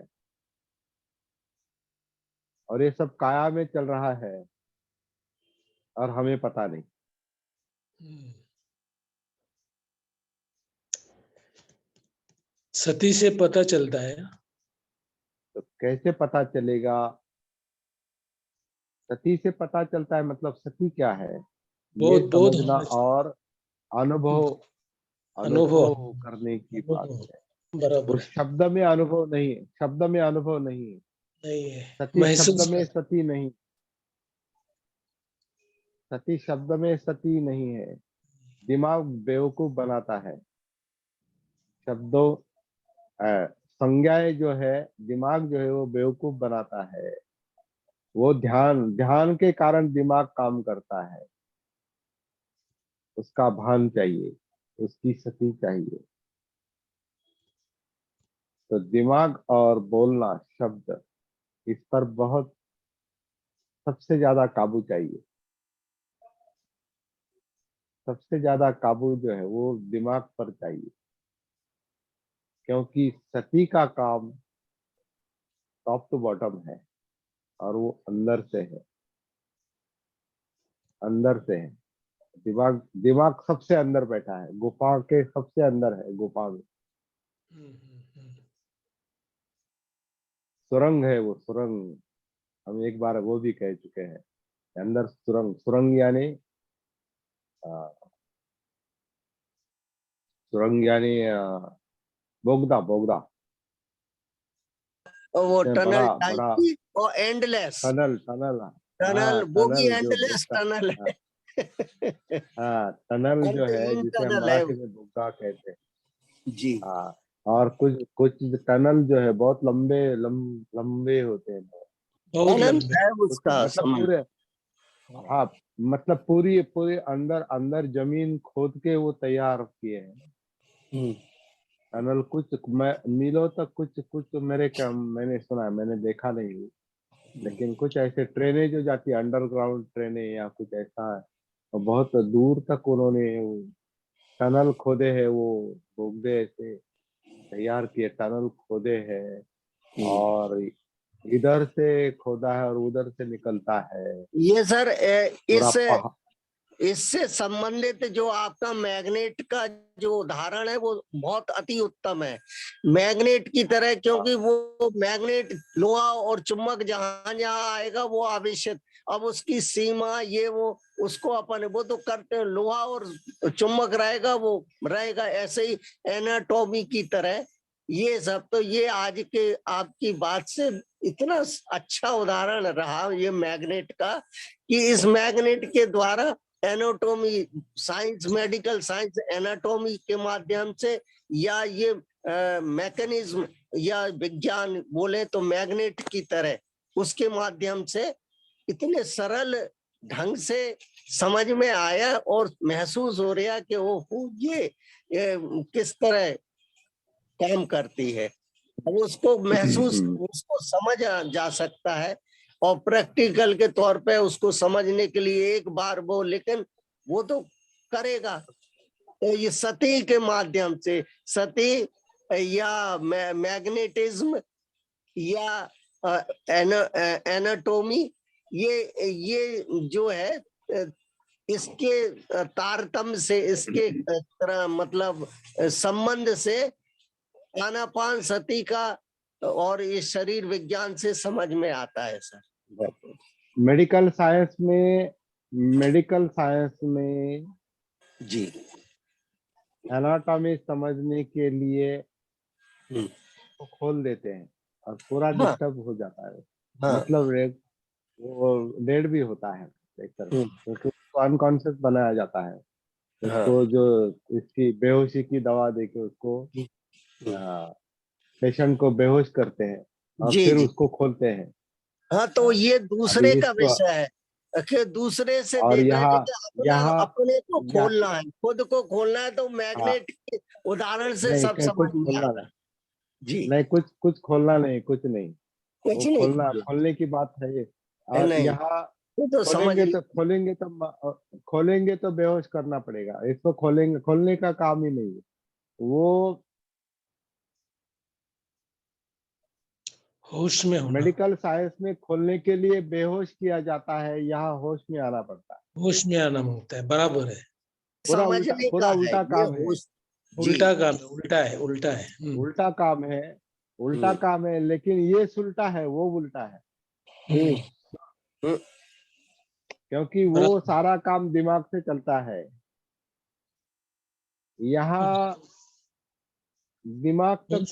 और ये सब काया में चल रहा है और हमें पता नहीं। हम्म। सती से पता चलता है। तो कैसे पता चलेगा, सती से पता चलता है, मतलब सती क्या है, ये बोध बोध समझना होना और चाहिए। अनुभव, अनुभव। अनुभव करने की बात अनुभव। है। बराबर उस है। शब्द में अनुभव नहीं है, शब्द में अनुभव नहीं है, नहीं है। सती शब्द महसूस में कर। सती नहीं, सती शब्द में सती नहीं है। दिमाग बेवकूफ बनाता है, शब्दों संज्ञाएं जो है, दिमाग जो है वो बेवकूफ बनाता है। वो ध्यान, ध्यान के कारण दिमाग काम करता है, उसका भान चाहिए, उसकी सती चाहिए। तो दिमाग और बोलना शब्द, इस पर बहुत, सबसे ज्यादा काबू चाहिए। सबसे ज्यादा काबू जो है वो दिमाग पर चाहिए, क्योंकि सती का काम टॉप टू बॉटम है, और वो अंदर से है, अंदर से है। दिमाग, दिमाग सबसे अंदर बैठा है, गुफा के सबसे अंदर है, गुफा में हम्म, हम्म। सुरंग है, वो सुरंग। हम एक बार वो भी कह चुके हैं, अंदर सुरंग, सुरंग यानी सुरंग यानी बोगदा, बोगदा, और वो इसमें टनल बड़ा टाइप बड़ा की और एंडलेस टनल, टनल। टनल, हाँ, बोगी टनल जो एंडलेस बोगदा, टनल हाँ, है। हाँ, टनल जो है इन जिसे हम टनल है। मराठी में बोगदा कहते हैं। जी। हाँ, और कुछ कुछ टनल जो है बहुत लंबे लंबे होते हैं, बहुत अनंत लंबे। है कुछ उसका मतलब समय। पूरे, हाँ, मतलब पूरी पूरी अंदर अंदर जमीन खोद के वो तैयार किए हैं हम्म। टनल। कुछ मैं मीलों तक, कुछ कुछ तो मेरे क्या, मैंने सुना है, मैंने देखा नहीं, लेकिन कुछ ऐसे ट्रेनें जो जाती है, अंडरग्राउंड ट्रेनें या कुछ ऐसा है, और बहुत दूर तक उन्होंने वो टनल खोदे हैं, वो बोगदे ऐसे तैयार किए, टनल खोदे हैं, और इधर से खोदा है और उधर से निकलता है ये सर पूरा इस पहाड़। इससे संबंधित जो आपका मैग्नेट का जो उदाहरण है वो बहुत अति उत्तम है, मैग्नेट की तरह, क्योंकि वो मैग्नेट लोहा और चुंबक जहां जहां आएगा वो आवेशित, अब उसकी सीमा ये वो उसको अपन वो तो करते हैं, लोहा और चुंबक रहेगा वो रहेगा, ऐसे ही एनाटॉमी की तरह ये सब। तो ये आज के आपकी बात से इतना अच्छा उदाहरण रहा ये मैग्नेट का, कि इस मैग्नेट के द्वारा anatomy science, medical science anatomy के माध्यम से, या ये मैकेनिज्म या विज्ञान बोले तो मैग्नेट की तरह उसके माध्यम से इतने सरल ढंग से समझ में आया और महसूस हो रहा कि वो ये किस तरह काम करती है। अब उसको महसूस, उसको समझ जा सकता है और प्रैक्टिकल के तौर पे उसको समझने के लिए एक बार वो, लेकिन वो तो करेगा तो ये सती के माध्यम से, सती या मैग्नेटिज्म या एनाटोमी, ये जो है इसके तारतम्य से, इसके तरह मतलब संबंध से आनापान सती का और इस शरीर विज्ञान से समझ में आता है सर। मेडिकल साइंस में जी एनाटॉमी समझने के लिए तो खोल देते हैं और पूरा हाँ डिस्टर्ब हो जाता है। हाँ मतलब वो डेड भी होता है एक तरह से, हम्म, क्योंकि उसको अनकॉन्शियस बनाया जाता है। हाँ उसको जो इसकी बेहोशी की दवा देके उसको पेशेंट को बेहोश करते हैं और जी फिर जी उसको खोलते हैं। हाँ, तो ये अभी दूसरे का इसको विषय है कि दूसरे से और देखना है, यहाँ लेकिन अपना यहाँ अपने को यहाँ खोलना है, खुद को खोलना है। तो हाँ, मैग्नेट के उदाहरण से नहीं सब समझ कुछ में खोलना आता है। नहीं, जी नहीं कुछ खोलना नहीं, कुछ नहीं। वो कुछ नहीं खोलना खोलने की बात है ये। है, और नहीं यहाँ ये तो समझ ली। खोलेंगे तो बेहोश करना पड़ेगा। इसको खोलने का काम ही नहीं है। वो होश में होना, मेडिकल साइंस में खोलने के लिए बेहोश किया जाता है, यहाँ होश में आना पड़ता है। होश में आना मांगता है, बराबर है। समझने का पूरा है उल्टा ये काम है। होश। जी उल्टा काम है, उल्टा है, उल्टा है। उल्टा काम है, उल्टा हम्म, काम है, लेकिन ये सुलटा है, वो उल्टा है। हम्म, हम्म, क्योंकि वो बराबर। सारा काम दिमाग से चलता है। यहाँ दिमाग तक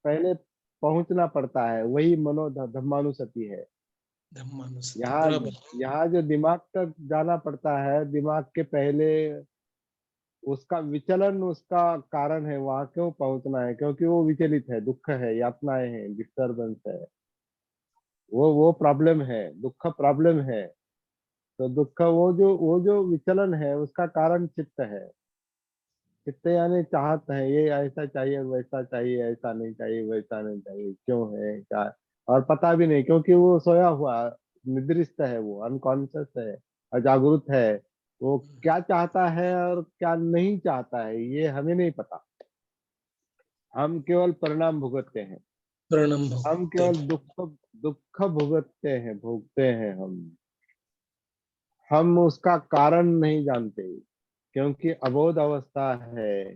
पहले पहुंचना पड़ता है, वही धम्मानुसति है। धम्मानुसति, यहाँ बराबर। यहाँ जो दिमाग तक जाना पड़ता है, दिमाग के पहले उसका विचलन, उसका कारण है वहां क्यों पहुंचना है, क्योंकि वो विचलित है, दुख है, यातनाएं हैं, डिस्टरबेंस है, वो प्रॉब्लम है, दुख प्रॉब्लम है। तो दुख वो जो विचलन है, उसका कारण चित्त है। चित्त यानी चाहत है, ये ऐसा चाहिए, वैसा चाहिए, ऐसा नहीं चाहिए, वैसा नहीं चाहिए, क्यों है क्या, और पता भी नहीं, क्योंकि वो सोया हुआ निद्रिस्त है, वो अनकॉन्शियस है, अजागरूक है। वो क्या चाहता है और क्या नहीं चाहता है, ये हमें नहीं पता। हम केवल परिणाम भुगतते हैं। प्रणम हम भक्ति। केवल दुख दुख भोगते हैं हम उसका कारण नहीं जानते, क्योंकि अबोध अवस्था है,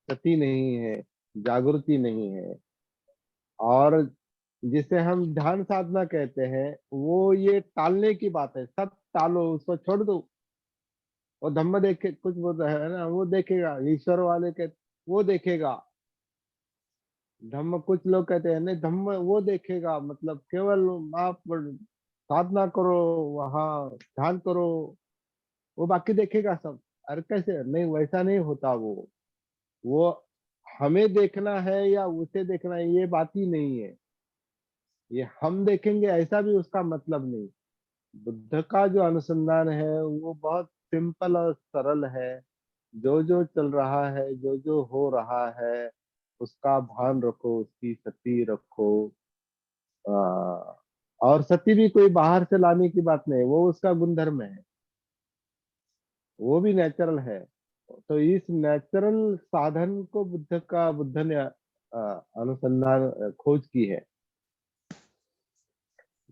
सती नहीं है, जागृति नहीं है। और जिसे हम ध्यान साधना कहते हैं, वो ये टालने की बात है, सब टालो, उसको छोड़ दो। वो धम्म देखे कुछ वो है ना, वो देखेगा, ईश्वर वाले के वो देखेगा। धम्म कुछ लोग कहते हैं नहीं, धम्म वो देखेगा, मतलब केवल आप साधना करो, वहाँ ध्यान करो, वो बाकी देखेगा सब। अरे कैसे, नहीं वैसा नहीं होता। वो हमें देखना है या उसे देखना है, ये बात ही नहीं है। ये हम देखेंगे ऐसा भी उसका मतलब नहीं। बुद्ध का जो अनुसंधान है वो बहुत सिंपल और सरल है। जो जो चल रहा है, जो जो हो रहा है, उसका भान रखो, उसकी सती रखो। आ, और सती भी कोई बाहर से लाने की बात नहीं, वो उसका गुणधर्म है, वो भी नेचुरल है। तो इस नेचुरल साधन को बुद्ध ने अनुसंधान खोज की है।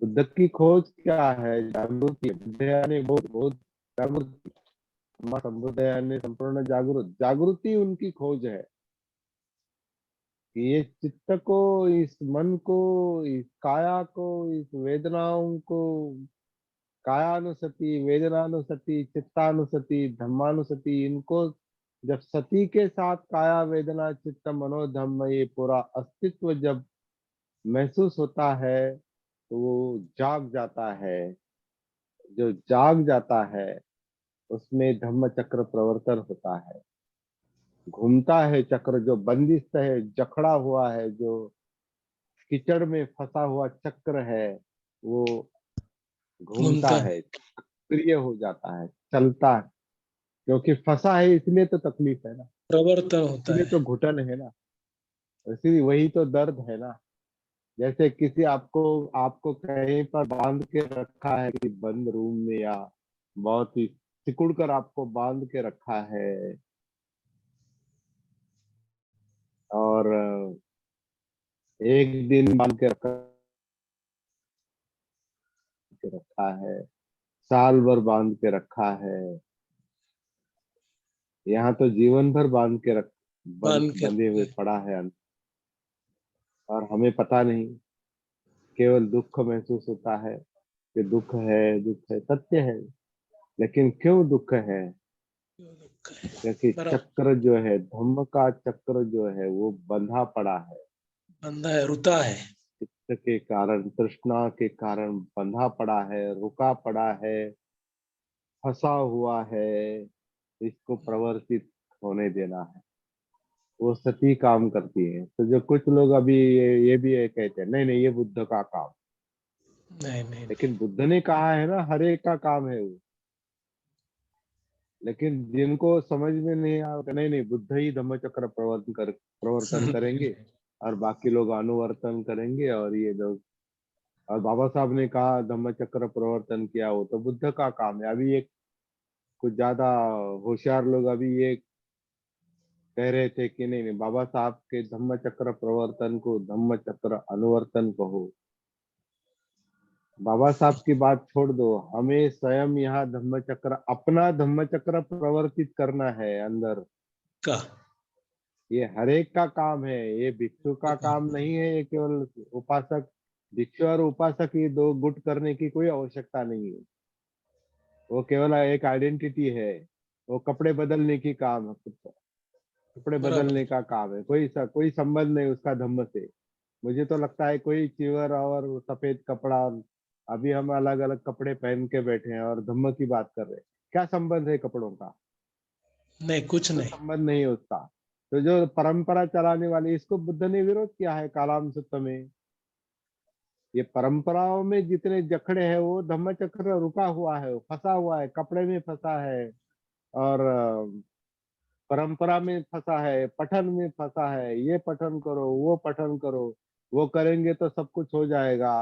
बुद्ध की खोज क्या है? जागृति। बुद्ध यानी बहुत बहुत जागृति। संबुद्ध यानी संपूर्ण जागृति उनकी खोज है कि ये चित्त को, इस मन को, इस काया को, इस वेदनाओं को, कायानुसति, वेदनानुसति, चित्तानुसति, धम्मानुसति, इनको जब सती के साथ काया वेदना चित्त मनोधम्म ये पूरा अस्तित्व जब महसूस होता है, तो वो जाग जाता है। जो जाग जाता है, उसमें धम्म चक्र प्रवर्तन होता है, घूमता है चक्र। जो बंदिश है, जकड़ा हुआ है, जो कीचड़ में फंसा हुआ चक्र है, वो घूमता घूमता है, सक्रिय हो जाता है, चलता है। क्योंकि फंसा है इसलिए तो तकलीफ है ना, प्रवर्तन होता इसलिए है। तो घुटन है ना, इसीलिए वही तो दर्द है ना। जैसे किसी आपको आपको कहीं पर बांध के रखा है, कि बंद रूम में, या बहुत ही सिकुड़ कर आपको बांध के रखा है, और एक दिन बांध के रखा है, साल भर बांध के रखा है, यहाँ तो जीवन भर बांध के बांध के बंधे रखते हुए हैं। पड़ा है, और हमें पता नहीं, केवल दुख महसूस होता है कि दुख है, दुख है, सत्य है। लेकिन क्यों दुख है? जो दुख है। क्योंकि बराबर। चक्र जो है, धम्म का चक्र जो है, वो बंधा पड़ा है। बंधा है, रुता है। चित्त के कारण, तृष्णा के कारण बंधा पड़ा है, रुका पड़ा है, फंसा हुआ है। इसको प्रवर्तित होने देना है। वो सती काम करती है। तो जो कुछ लोग अभी ये भी ये कहते हैं, नहीं नहीं, ये बुद्ध का काम। नहीं नहीं नहीं। लेकिन बुद्ध ने कहा है ना, हर एक का काम है वो। लेकिन जिनको समझ में नहीं आता, नहीं नहीं, बुद्ध ही धम्म चक्र प्रवर्तन करेंगे, और बाकी लोग अनुवर्तन करेंगे, और ये लोग, और बाबा साहब ने कहा धम्म चक्र प्रवर्तन किया, वो तो बुद्ध का काम है। अभी एक कुछ ज्यादा होशियार लोग अभी ये कह रहे थे कि नहीं नहीं, बाबा साहब के धम्म चक्र प्रवर्तन को धम्म चक्र अनुवर्तन कहो। बाबा साहब की बात छोड़ दो, हमें स्वयं यहाँ धम्म चक्र, अपना धम्म चक्र प्रवर्तित करना है अंदर। का ये हर एक का काम है, ये भिक्षु का काम नहीं है, ये केवल उपासक, भिक्षु और उपासक, ये दो गुट करने की कोई आवश्यकता नहीं है। वो केवल एक आइडेंटिटी है। वो कपड़े बदलने की काम है, कपड़े बराबर। बदलने का काम है, कोई संबंध नहीं उसका धम्म से। मुझे तो लगता है कोई चिवर और सफेद कपड़ा, और अभी हम अलग अलग कपड़े पहन के बैठे हैं और धम्म की बात कर रहे हैं। क्या संबंध है कपड़ों का? नहीं, कुछ कोई नहीं। संबंध नहीं है उसका। तो जो परंपरा चलाने वाली, इसको बुद्ध ने विरोध किया है कालाम सुत्त में। ये परंपराओं में जितने जखड़े हैं, वो धम्म चक्र रुका हुआ है, फंसा हुआ है, कपड़े में फंसा है, और परंपरा में फंसा है, पठन में फंसा है। ये पठन करो, वो पठन करो, वो करेंगे तो सब कुछ हो जाएगा।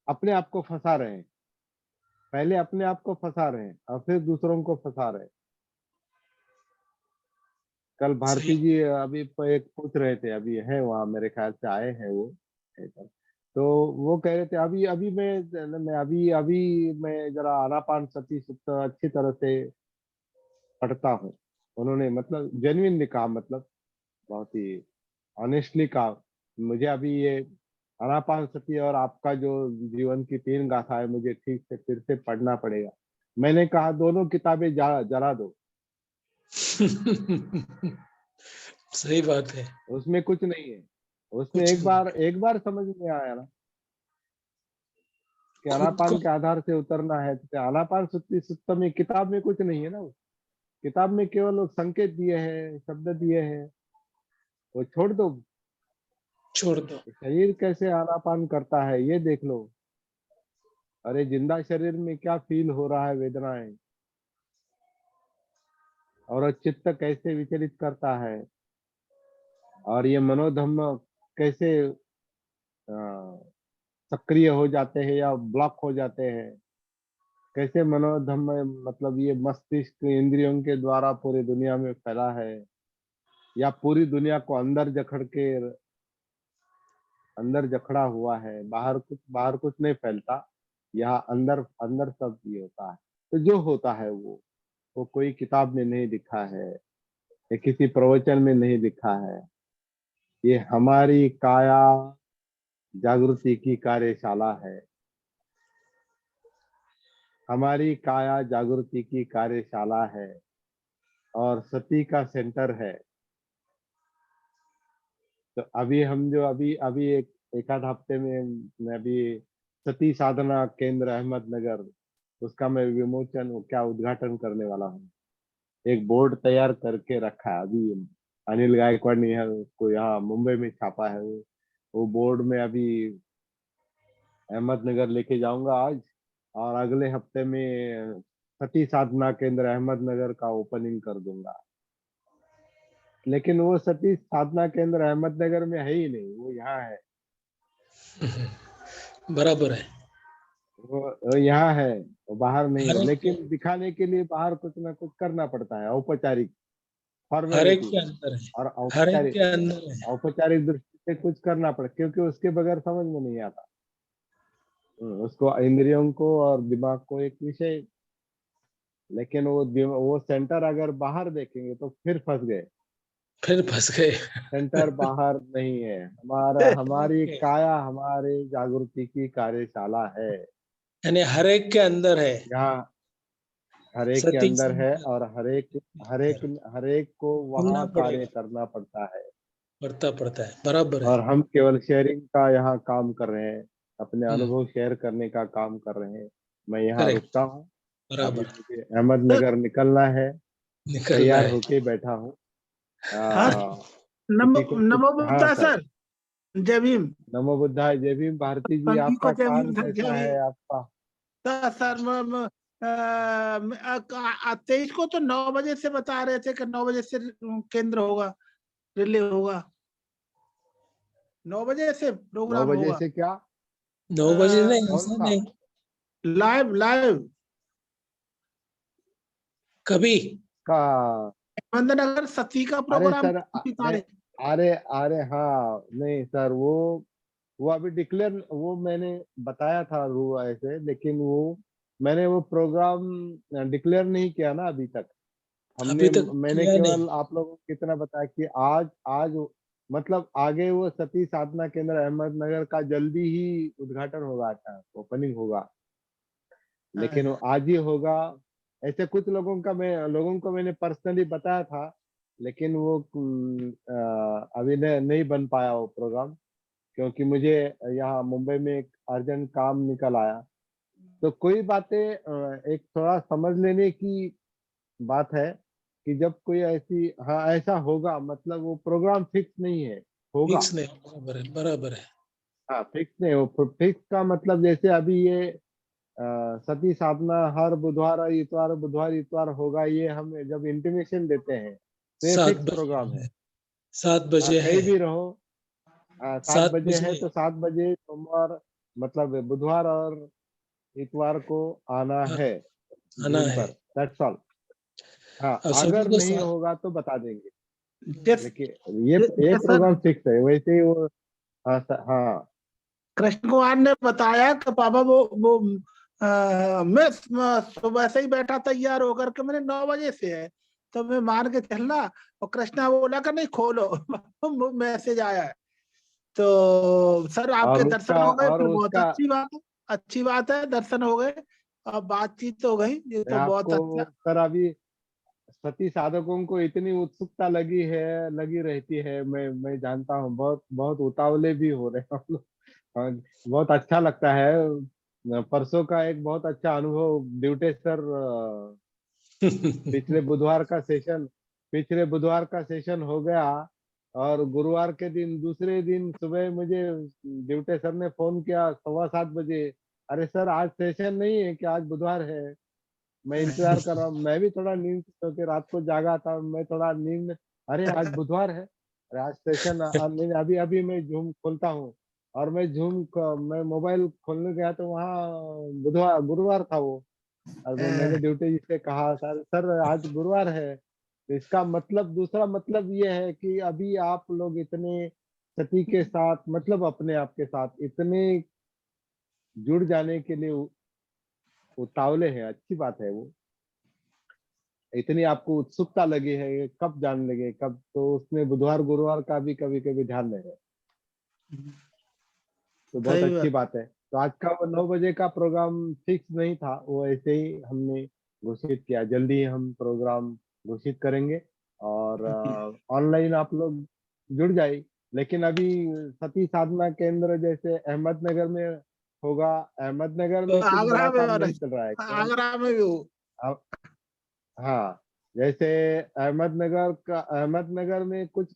अपने आप को फंसा रहे हैं। पहले अपने आप को फंसा रहे हैं, और फिर दूसरों को फंसा रहे हैं। कल सही। भारती जी अभी एक पूछ रहे थे, अभी है वहाँ, मेरे ख्याल से आए हैं वो। तो वो कह रहे थे, अभी अभी मैं अभी अभी मैं जरा आनापान सती सुक्त अच्छी तरह से पढ़ता हूँ। उन्होंने मतलब जेन्युइनली कहा, मतलब बहुत ही ऑनेस्टली कहा, मुझे अभी ये आनापान सती और आपका जो जीवन की 3 गाथाएं मुझे ठीक से फिर से पढ़ना पड़ेगा। मैंने कहा दोनों किताबें जला दो, सही बात है। उसमें कुछ नहीं है। उसमें कुछ नहीं। एक बार समझ में आया ना कि खुद को। आनापान के आधार से उतरना है, तो आनापान सती सुत्त में, किताब में कुछ नहीं है ना। किताब में केवल वो संकेत दिए हैं, शब्द दिए हैं, वो छोड़ दो। छोड़ दो। शरीर कैसे आनापान करता है ये देख लो। अरे जिंदा शरीर में क्या फील हो रहा है, वेदनाएं, और चित्त कैसे विचलित करता है, और ये मनोधम्म कैसे अ, सक्रिय हो जाते हैं या ब्लॉक हो जाते हैं। कैसे मनोधम्म, मतलब ये मस्तिष्क इंद्रियों के द्वारा पूरी दुनिया में फैला है, या पूरी दुनिया को अंदर जकड़ा हुआ है। बाहर कुछ नहीं फैलता, यहाँ अंदर अंदर सब ये होता है। तो जो होता है वो कोई किताब में नहीं लिखा है, या किसी प्रवचन में नहीं लिखा है। ये हमारी काया जागृति की कार्यशाला है। हमारी काया जागृति की कार्यशाला है, और सती का सेंटर है। तो अभी हम जो अभी अभी एक आध हफ्ते में मैं अभी सती साधना केंद्र अहमदनगर, उसका मैं विमोचन, क्या उद्घाटन करने वाला हूँ। एक बोर्ड तैयार करके रखा है अभी, अनिल गायकवाड़ ने उसको यहाँ मुंबई में छापा है। वो बोर्ड में अभी अहमदनगर लेके जाऊंगा आज, और अगले हफ्ते में सती साधना केंद्र अहमदनगर का ओपनिंग कर दूंगा। लेकिन वो सती साधना केंद्र अहमदनगर में है ही नहीं, वो यहाँ है। बराबर है। वो यहाँ है, वो बाहर नहीं हर है, एक लेकिन दिखाने के लिए बाहर कुछ ना कुछ करना पड़ता है, औपचारिक हर एक फॉर्मेलिटी। के अंदर है। और हर एक औपचारिक के अंदर है। औपचारिक दृष्टि से कुछ करना पड़े, क्योंकि उसके बगैर समझ में नहीं आता। उसको इंद्रियों को और दिमाग को एक विषय, लेकिन वो सेंटर अगर बाहर देखेंगे तो फिर फंस गए। फिर फंस गए। सेंटर बाहर नहीं है, हमारा हमारी ओके। काया हमारे जागृति की कार्यशाला है। यानी हर एक के अंदर है। यहाँ हर एक के सती अंदर है, संतन और अंदर हर एक को सुनना वहाँ कार्य पड़ेगा। करना पड़ता है। पड़ता है, बराबर है। और हम केवल शेयरिंग का यहाँ काम कर रहे हैं, अपने हम्म। अनुभव शेयर करने का काम कर रहे हैं। मैं यहाँ करेक्ट। रुकता हूँ, अभी बराबर। मुझे अहमदनगर निकलना है, निकलना तैयार है। होके बैठा हूँ। हाँ, आ, नमो किसी को कुछ, नमो हाँ बुद्धा सर। सर। जय भीम। नमो बुद्धाय, जय भीम भारती जी, सभी को आपका जय काम भीम सर, जय कैसा भीम। है आपका? सर 23 को तो 9 बजे से बता रहे थे कि 9 बजे से केंद्र होगा, रिले होगा, 9 बजे से 9 प्रोग्राम बजे होगा। से क्या? 9 बजे नहीं, कौन ऐसा सा? नहीं। लाइव लाइव कभी का? अहमदनगर सती का अरे प्रोग्राम सर, 29 तारीख। अरे अरे हाँ, नहीं सर, वो अभी डिक्लेयर, वो मैंने बताया था वो ऐसे, लेकिन वो मैंने वो प्रोग्राम डिक्लेयर नहीं किया ना अभी तक। अभी हमने तक मैंने किया नहीं। केवल आप लोगों को कितना बताया कि आज आज मतलब आगे वो सती साधना केंद्र अहमदनगर का जल्दी ही उद्घाटन होगा, अच्छा ओपनिंग होगा, लेकिन वो आज ही होगा। ऐसे कुछ लोगों को मैंने पर्सनली बताया था, लेकिन वो अभी नहीं बन पाया वो प्रोग्राम, क्योंकि मुझे यहाँ मुंबई में एक अर्जेंट काम निकल आया। तो कोई बातें एक थोड़ा समझ लेने की बात है कि जब कोई ऐसी, हाँ ऐसा होगा, मतलब वो प्रोग्राम फिक्स नहीं है, होगा। फिक्स नहीं। बराबर है, बराबर है। हाँ फिक्स नहीं, वो फिक्स का मतलब जैसे अभी ये सती साधना हर बुधवार इतवार होगा, ये हम जब इंटीमेशन देते हैं तो ये सात फिक्स बजे प्रोग्राम है। है। 7 बजे कहीं है। भी रहो, 7 सात बजे है बजे तो 7 बजे सोमवार, मतलब बुधवार और इतवार को आना हाँ, है, आना जूम है। पर, दैट्स ऑल। हाँ, और सभी अगर को नहीं होगा तो बता देंगे, जिस लेकिन ये सर प्रोग्राम फिक्स है, वैसे ही वो। हाँ हाँ। कृष्ण कुमार ने बताया कि पापा वो मैं सुबह से ही बैठा तैयार होकर के, मैंने 9 बजे से है तो मैं मान के चलना। और कृष्णा बोला कि नहीं खोलो मैसेज आया है। तो सर आपके दर्शन हो गए, और फिर बहुत उसका अच्छी बात है। अच्छी बात है, दर्शन हो गए और बातचीत हो गई, ये तो बहुत आपको अच्छा। सर, अभी सती साधकों को इतनी उत्सुकता लगी रहती है, मैं जानता हूँ, बहुत बहुत उतावले भी हो रहे हैं हम लोग। हाँ, बहुत अच्छा लगता है। परसों का एक बहुत अच्छा अनुभव, ड्यूटेसर पिछले बुधवार का सेशन हो गया, और गुरुवार के दिन दूसरे दिन सुबह मुझे ड्यूटे सर ने फोन किया 7:15 बजे। अरे सर, आज सेशन नहीं है कि आज बुधवार है? मैं इंतजार कर रहा हूँ, मैं भी थोड़ा नींद क्योंकि रात को जागा था, मैं थोड़ा नींद। अरे आज बुधवार है, अरे आज सेशन नहीं, अभी अभी मैं जूम खोलता हूँ, और मैं मोबाइल खोलने गया तो वहाँ बुधवार गुरुवार था वो। और मैंने ड्यूटी जी से कहा, सर सर आज गुरुवार है, तो इसका मतलब, दूसरा मतलब ये है कि अभी आप लोग इतने सती के साथ, मतलब अपने आप के साथ इतने जुड़ जाने के लिए उतावले हैं, अच्छी बात है वो। इतनी आपको उत्सुकता लगी है, कब जान लगे कब, तो उसमें बुधवार गुरुवार का भी कभी कभी ध्यान रहे, तो बहुत सही अच्छी बात। बात है। तो आज का वो 9 बजे का प्रोग्राम फिक्स नहीं था, वो ऐसे ही हमने घोषित किया, जल्दी ही हम प्रोग्राम घोषित करेंगे, और ऑनलाइन आप लोग जुड़ जाए। लेकिन अभी सती साधना केंद्र जैसे अहमदनगर में होगा, अहमदनगर तो में कुछ बड़ा आगरा में काम नहीं चल रहा है केवल। आगरा में भी हो। अब हाँ, जैसे अहमदनगर में कुछ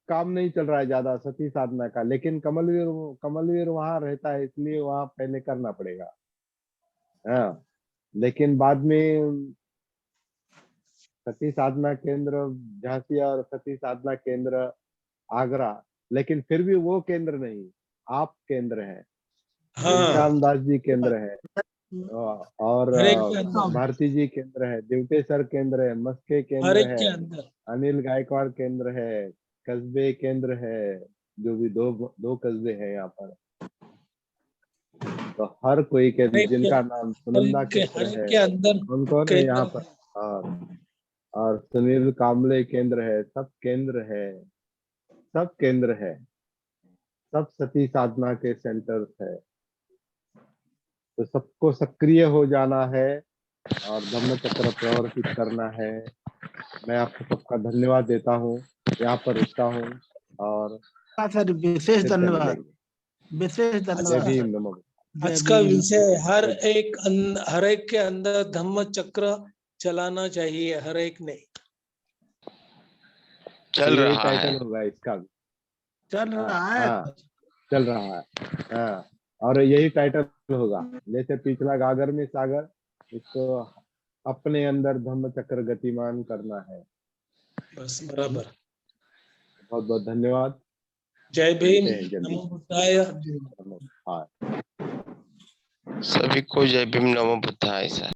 काम नहीं चल रहा है ज्यादा सती साधना का, लेकिन कमलवीर वहां रहता है, इसलिए वहां पहले करना पड़ेगा। हाँ, लेकिन बाद में सती साधना केंद्र झांसी और सती साधना केंद्र आगरा, लेकिन फिर भी वो केंद्र नहीं, आप केंद्र है, हाँ, घनश्याम दास जी केंद्र है, और हर एक के अंदर, भारती जी केंद्र है, देवतेसर केंद्र है, मस्के हर केंद्र एक है, के अंदर। अनिल गायकवाड़ केंद्र है, कस्बे केंद्र है, जो भी दो कस्बे हैं यहाँ पर। तो हर कोई हर केंद्र एक के, जिनका नाम सुनंदा केंद्र है, अंदर कौन कौन है यहाँ केंद्र पर, और सुनील कामले केंद्र है, सब केंद्र है, सब केंद्र है, सब सती साधना के सेंटर्स है। तो सबको सक्रिय हो जाना है और धम्म चक्र प्रवर्तित करना है। मैं आपको सबका धन्यवाद देता हूँ, यहाँ पर रुकता हूँ और सर विशेष फिर से धन्यवाद, मिलेंगे। विशेष जय धन्यवाद भीम, सर। नमो। आज जय का भीम। विषय हर एक के अंदर धम्म चक्र चलाना चाहिए, हर एक ने। चल यही रहा टाइटल है। होगा इसका भी। चल रहा है। हाँ, चल रहा है। हाँ, और यही टाइटल होगा, जैसे पिछला गागर में सागर, इसको अपने अंदर धम्म चक्र गतिमान करना है। बस बराबर। बहुत बहुत धन्यवाद। जय भीम, मिलते हैं जल्दी। नमो बुद्धाय। हाँ। सभी को जय भीम, नमो बुद्धाय सर।